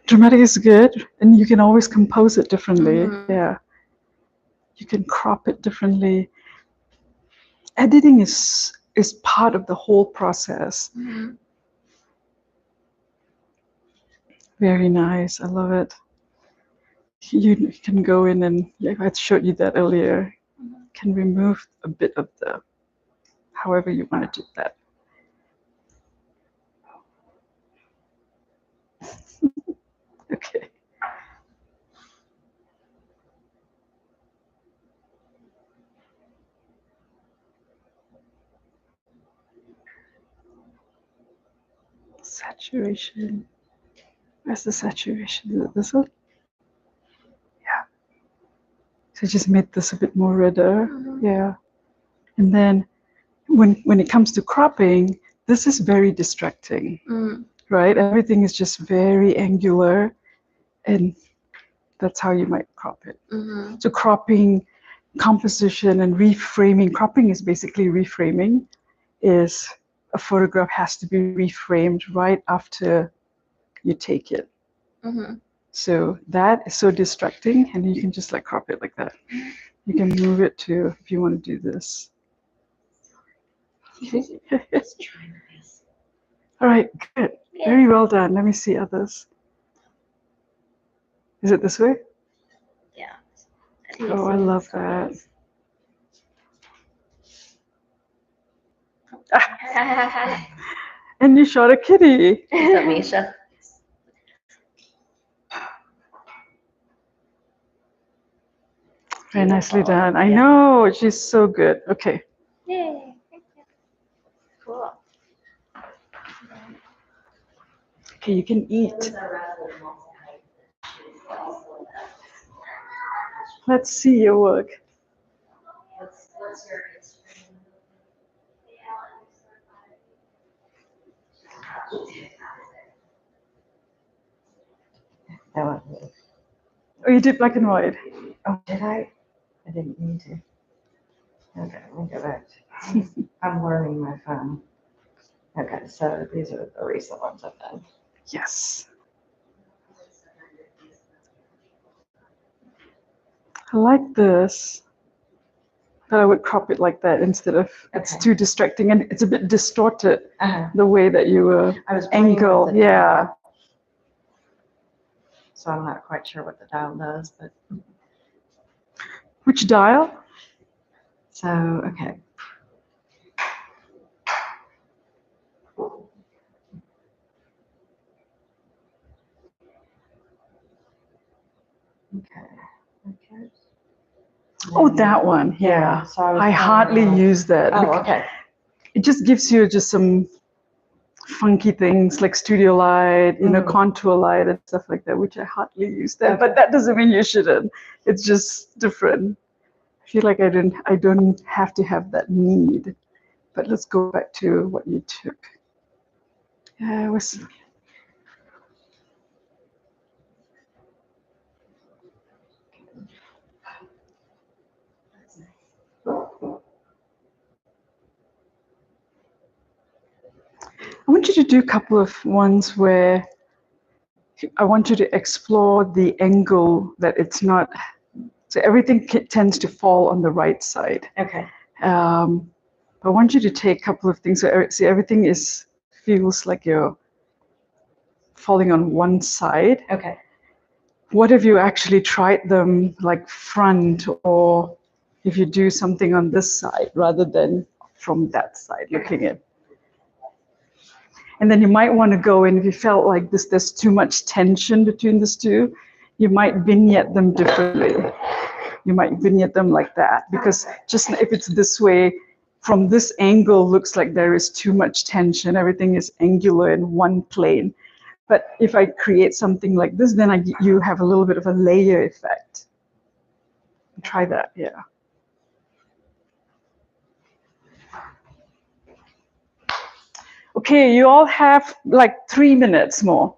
Dramatic is good, and you can always compose it differently. Yeah. You can crop it differently. Editing is part of the whole process. Very nice. I love it. You can go in and, yeah, I showed you that earlier. Can remove a bit of the, however you want to do that. Okay. Saturation. Where's the saturation? Is it this one? Yeah. So just made this a bit more redder. Yeah. And then when it comes to cropping, this is very distracting, right? Everything is just very angular, and that's how you might crop it. So cropping, composition, and reframing. Cropping is basically reframing. Is a photograph has to be reframed right after you take it. So that is so distracting, and you can just like crop it like that. You can move it to if you want to do this. Okay. Let's try this. All right, good. Very well done. Let me see others. Is it this way? Yeah. Oh, I love that. Ah, and you shot a kitty. Is that Misha? Very nicely Beautiful. done. I Yeah. know, she's so good. Okay. Yay. Cool. Okay, you can eat. Let's see your work. That one. Oh, you did black and white. Oh, did I? I didn't mean to. Okay, let me go back. I'm learning my phone. Okay, so these are the recent ones I've done. Yes. I like this. But I would crop it like that instead of, it's Okay. too distracting and it's a bit distorted Uh-huh. the way that you I was playing with angle. the Yeah. dial, so I'm not quite sure what the dial does, but Which dial? so okay. Okay. Oh, that one. Yeah. So I was I playing hardly around. use that. Oh, okay. It just gives you just some funky things like studio light, contour light and stuff like that, which I hardly use that. But that doesn't mean you shouldn't. It's just different. I feel like I don't have to have that need. But let's go back to what you took. Yeah, it was. I want you to do a couple of ones where I want you to explore the angle that it's not, so everything tends to fall on the right side. Okay. I want you to take a couple of things. So see, everything feels like you're falling on one side. Okay. What if you actually tried them like front, or if you do something on this side rather than from that side looking at? And then you might want to go in, if you felt like there's too much tension between these two, you might vignette them differently. You might vignette them like that, because just if it's this way, from this angle, looks like there is too much tension. Everything is angular in one plane. But if I create something like this, then you have a little bit of a layer effect. Try that, yeah. Okay, you all have like 3 minutes more.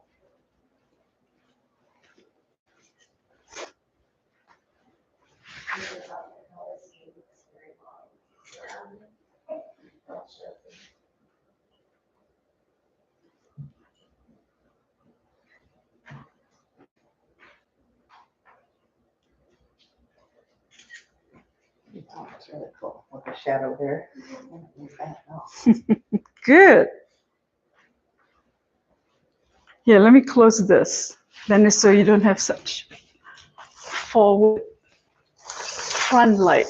Oh, it's really cool with the shadow there. Good. Here, let me close this. Then so you don't have such forward front light.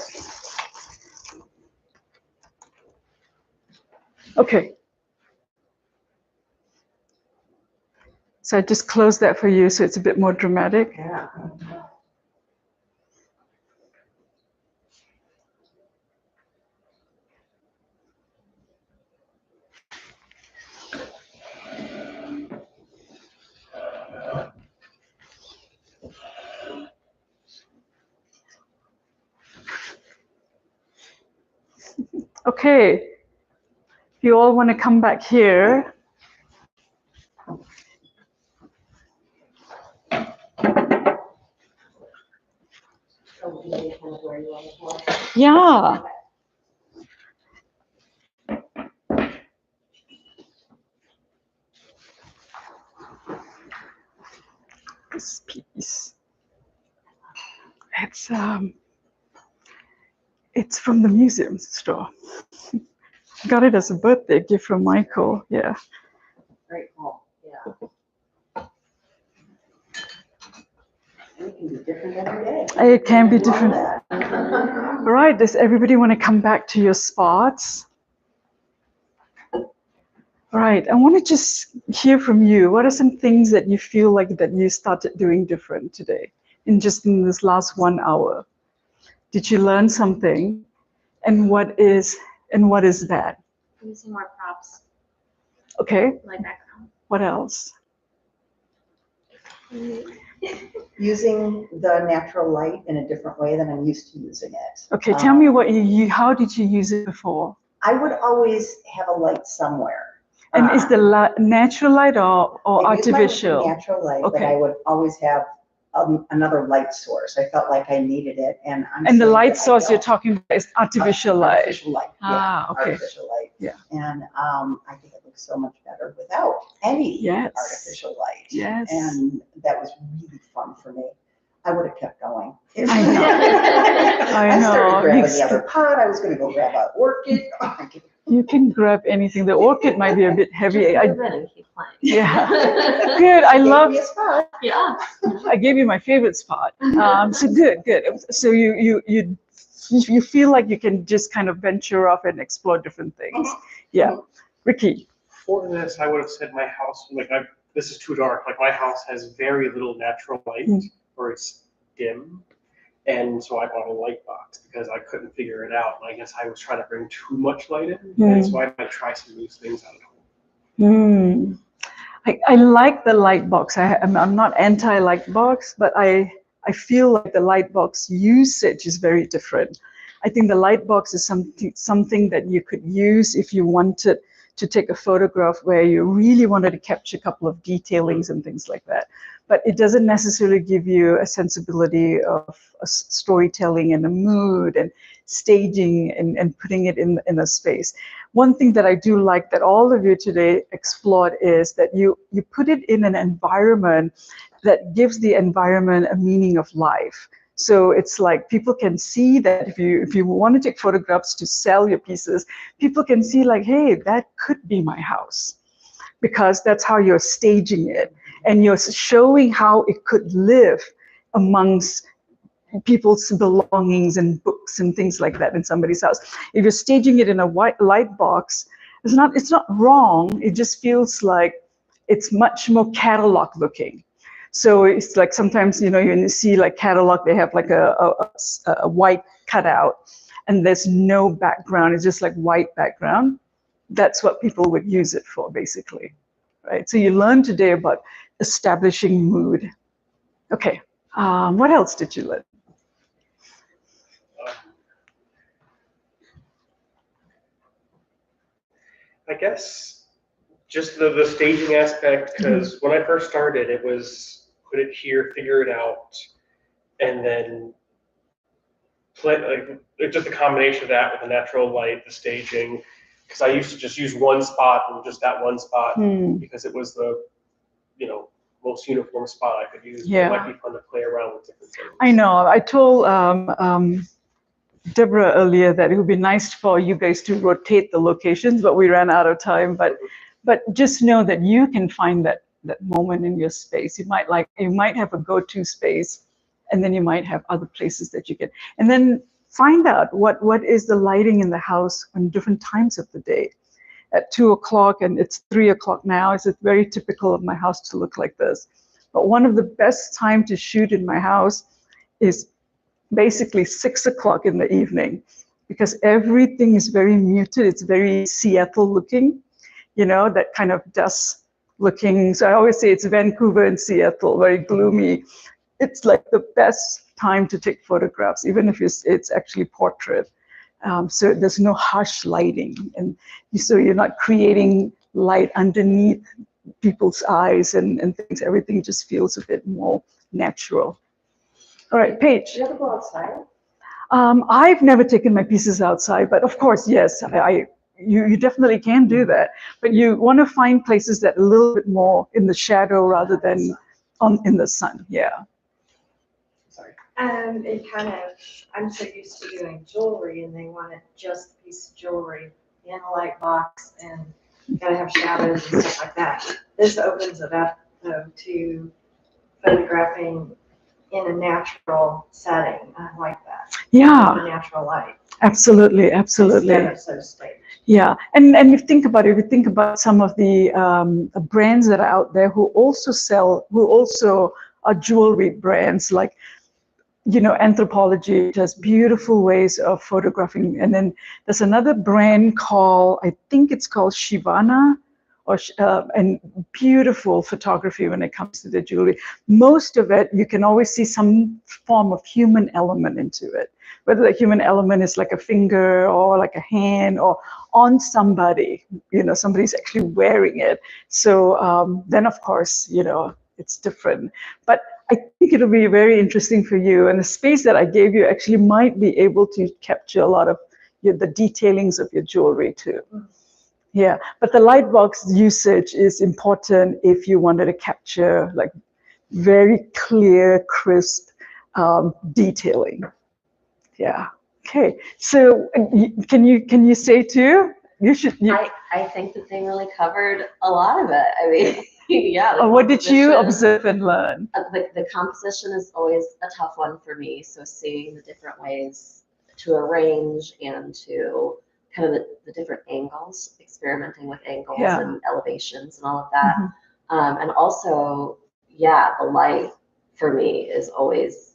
Okay. So I just closed that for you so it's a bit more dramatic. Yeah. Okay. If you all want to come back here. Oh, you need kind of where you on the floor. Yeah. This piece. It's from the museum store. Got it as a birthday gift from Michael. Yeah. Very cool. Yeah. It can be different every day. It can be different. That. All right, does everybody want to come back to your spots? All right, I want to just hear from you. What are some things that you feel like that you started doing different today in this last 1 hour? Did you learn something? And what is that? Using more props, Okay, like background. what else? Using the natural light in a different way than I'm used to using it. Okay, tell me what how did you use it before? I would always have a light somewhere. And is the natural light or I use my artificial? natural light, but Okay. I would always have another light source. I felt like I needed it, and I'm And the saying light that I source you're don't. talking about is artificial light. Artificial light. Ah, yeah, okay. Artificial light. Yeah. And I think it looks so much better without any Yes. artificial light. Yes. And that was really fun for me. I would have kept going. I know. I I started know. grabbing the other pot. I was going to go grab an orchid. You can grab anything. The orchid might be a bit heavy. Just move in and keep playing. Yeah. Good. I Gave love. me a spot. Yeah. I gave you my favorite spot. So good. So you feel like you can just kind of venture off and explore different things. Yeah. Ricky. For this, I would have said my house, this is too dark. Like my house has very little natural light, or it's dim. And so I bought a light box because I couldn't figure it out. And I guess I was trying to bring too much light in. And so I might try some new things out of home. I like the light box. I'm not anti-light box, but I feel like the light box usage is very different. I think the light box is something that you could use if you wanted to take a photograph where you really wanted to capture a couple of detailings and things like that. But it doesn't necessarily give you a sensibility of a storytelling and a mood and staging and putting it in a space. One thing that I do like that all of you today explored is that you put it in an environment that gives the environment a meaning of life. So it's like people can see that if you want to take photographs to sell your pieces, people can see like, hey, that could be my house, because that's how you're staging it. And you're showing how it could live amongst people's belongings and books and things like that in somebody's house. If you're staging it in a white light box, it's not wrong. It just feels like it's much more catalog looking. So it's like sometimes, you see like catalog, they have like a white cutout and there's no background. It's just like white background. That's what people would use it for, basically, right? So you learned today about establishing mood. Okay, what else did you learn? I guess just the staging aspect, because when I first started, it was put it here, figure it out, and then play, just a combination of that with the natural light, the staging, because I used to just use one spot and just that one spot because it was the most uniform spot I could use. Yeah. It might be fun to play around with different things. I know. I told Deborah earlier that it would be nice for you guys to rotate the locations, but we ran out of time. But just know that you can find that that moment in your space. You might have a go-to space, and then you might have other places that you get. And then find out what is the lighting in the house on different times of the day. At 2 o'clock, and it's 3 o'clock now, it's very typical of my house to look like this. But one of the best time to shoot in my house is basically 6 o'clock in the evening, because everything is very muted. It's very Seattle looking, that kind of dust looking. So I always say it's Vancouver and Seattle, very gloomy. It's like the best time to take photographs, even if it's actually portrait. So there's no harsh lighting, and so you're not creating light underneath people's eyes and things. Everything just feels a bit more natural. All right, Paige. Do you ever go outside? I've never taken my pieces outside, but of course, yes, you definitely can do that. But you want to find places that are a little bit more in the shadow rather than in the sun. Yeah. Sorry. It kind of, I'm so used to doing jewelry, and they wanted just a piece of jewelry in a light box, and gotta have shadows and stuff like that. This opens it up, though, to photographing in a natural setting. I like that. Yeah. The natural light. Absolutely, absolutely. Instead of so staged. Yeah, and if you think about it, if you think about some of the brands that are out there who also are jewelry brands, like, Anthropologie does beautiful ways of photographing. And then there's another brand I think it's called Shivana, and beautiful photography when it comes to the jewelry. Most of it, you can always see some form of human element into it, whether the human element is like a finger or like a hand or on somebody, somebody's actually wearing it. So then, of course, it's different. But I think it'll be very interesting for you. And the space that I gave you actually might be able to capture a lot of the detailings of your jewelry too. Yeah, but the light box usage is important if you wanted to capture like very clear, crisp detailing. Yeah. Okay. So can you say too? I think that they really covered a lot of it. I mean, yeah. What did you observe and learn? The composition is always a tough one for me. So seeing the different ways to arrange and to kind of the different angles, experimenting with angles and elevations and all of that. And also, the light for me is always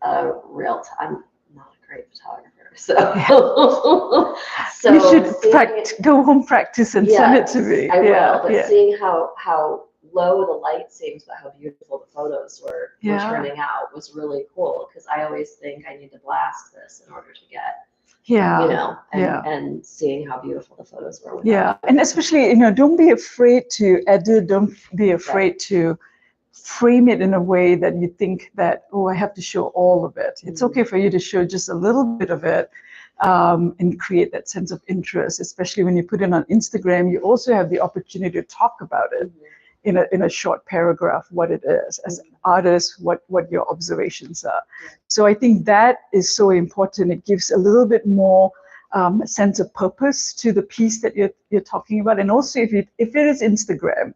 a real I'm not a great photographer, so you should go home, practice, and send it to me. I will, but seeing how low the light seems, but how beautiful the photos were turning out was really cool, because I always think I need to blast this in order to get and seeing how beautiful the photos were. And especially, don't be afraid to edit, don't be afraid to frame it in a way that you think that, I have to show all of it. It's okay for you to show just a little bit of it, and create that sense of interest, especially when you put it on Instagram. You also have the opportunity to talk about it in a short paragraph, what it is as an artist, what your observations are. So I think that is so important. It gives a little bit more sense of purpose to the piece that you're talking about. And also, if it is Instagram,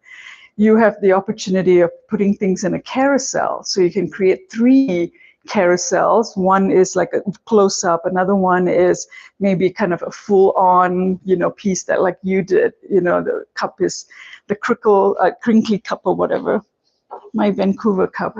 you have the opportunity of putting things in a carousel. So you can create 3 carousels. One is like a close-up, another one is maybe kind of a full-on, piece that like you did. The cup is the crinkly cup or whatever. My Vancouver cup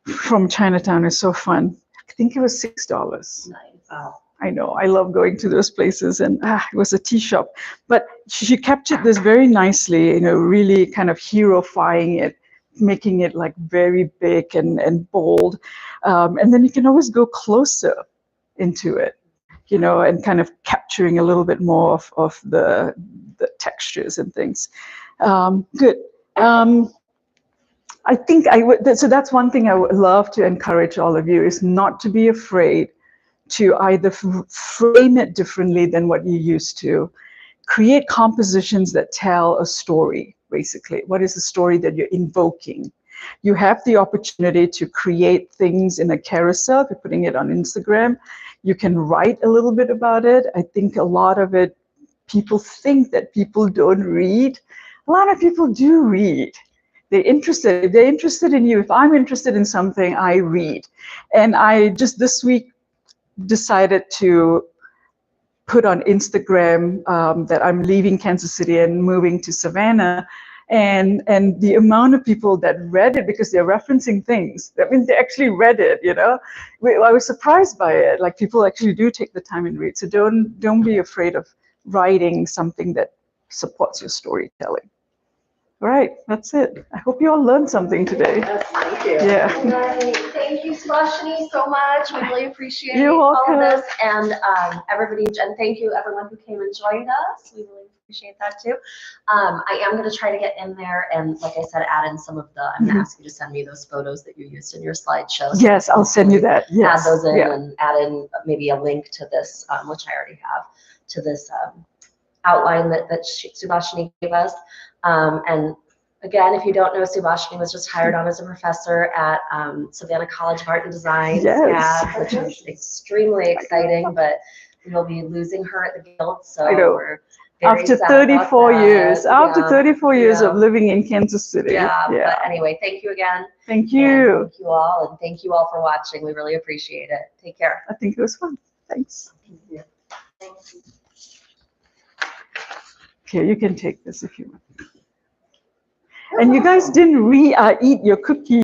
from Chinatown is so fun. I think it was $6. Nice. Wow. I know, I love going to those places, and it was a tea shop. But she captured this very nicely, really kind of hero-fying it, making it like very big and bold. And then you can always go closer into it, and kind of capturing a little bit more of the textures and things. Good. I think so that's one thing I would love to encourage all of you, is not to be afraid to either frame it differently than what you used to. Create compositions that tell a story, basically. What is the story that you're invoking? You have the opportunity to create things in a carousel. If you're putting it on Instagram, you can write a little bit about it. I think a lot of it, people think that people don't read a lot of people do read. They're interested. If they're interested in you, if I'm interested in something, I read. And I just this week decided to put on Instagram that I'm leaving Kansas City and moving to Savannah. And the amount of people that read it, because they're referencing things. I mean, they actually read it, you know. I was surprised by it. Like, people actually do take the time and read. So don't be afraid of writing something that supports your storytelling. All right, that's it. I hope you all learned something today. Yes, thank you. Yeah. All right. Thank you, Subashini, so much. We really appreciate You're all welcome. of this. And everybody, and thank you everyone who came and joined us. We really appreciate that too. I am going to try to get in there and, like I said, add in some of the, I'm going to ask you to send me those photos that you used in your slideshow. So Yes, I'll send you that. Yes. Add those in Yeah. and add in maybe a link to this, which I already have, to this outline that Subashini gave us. And again, if you don't know, Subashini was just hired on as a professor at Savannah College of Art and Design, Yes. SCAD, which is extremely exciting, but we'll be losing her at the Guild, so I know. we're very After sad about 34 that. years, after Yeah. 34 years Yeah. of living in Kansas City. Yeah, but anyway, thank you again. Thank And you. thank you all, and thank you all for watching. We really appreciate it. Take care. I think it was fun. Thanks. Here, you can take this if you want. And you guys didn't eat your cookie.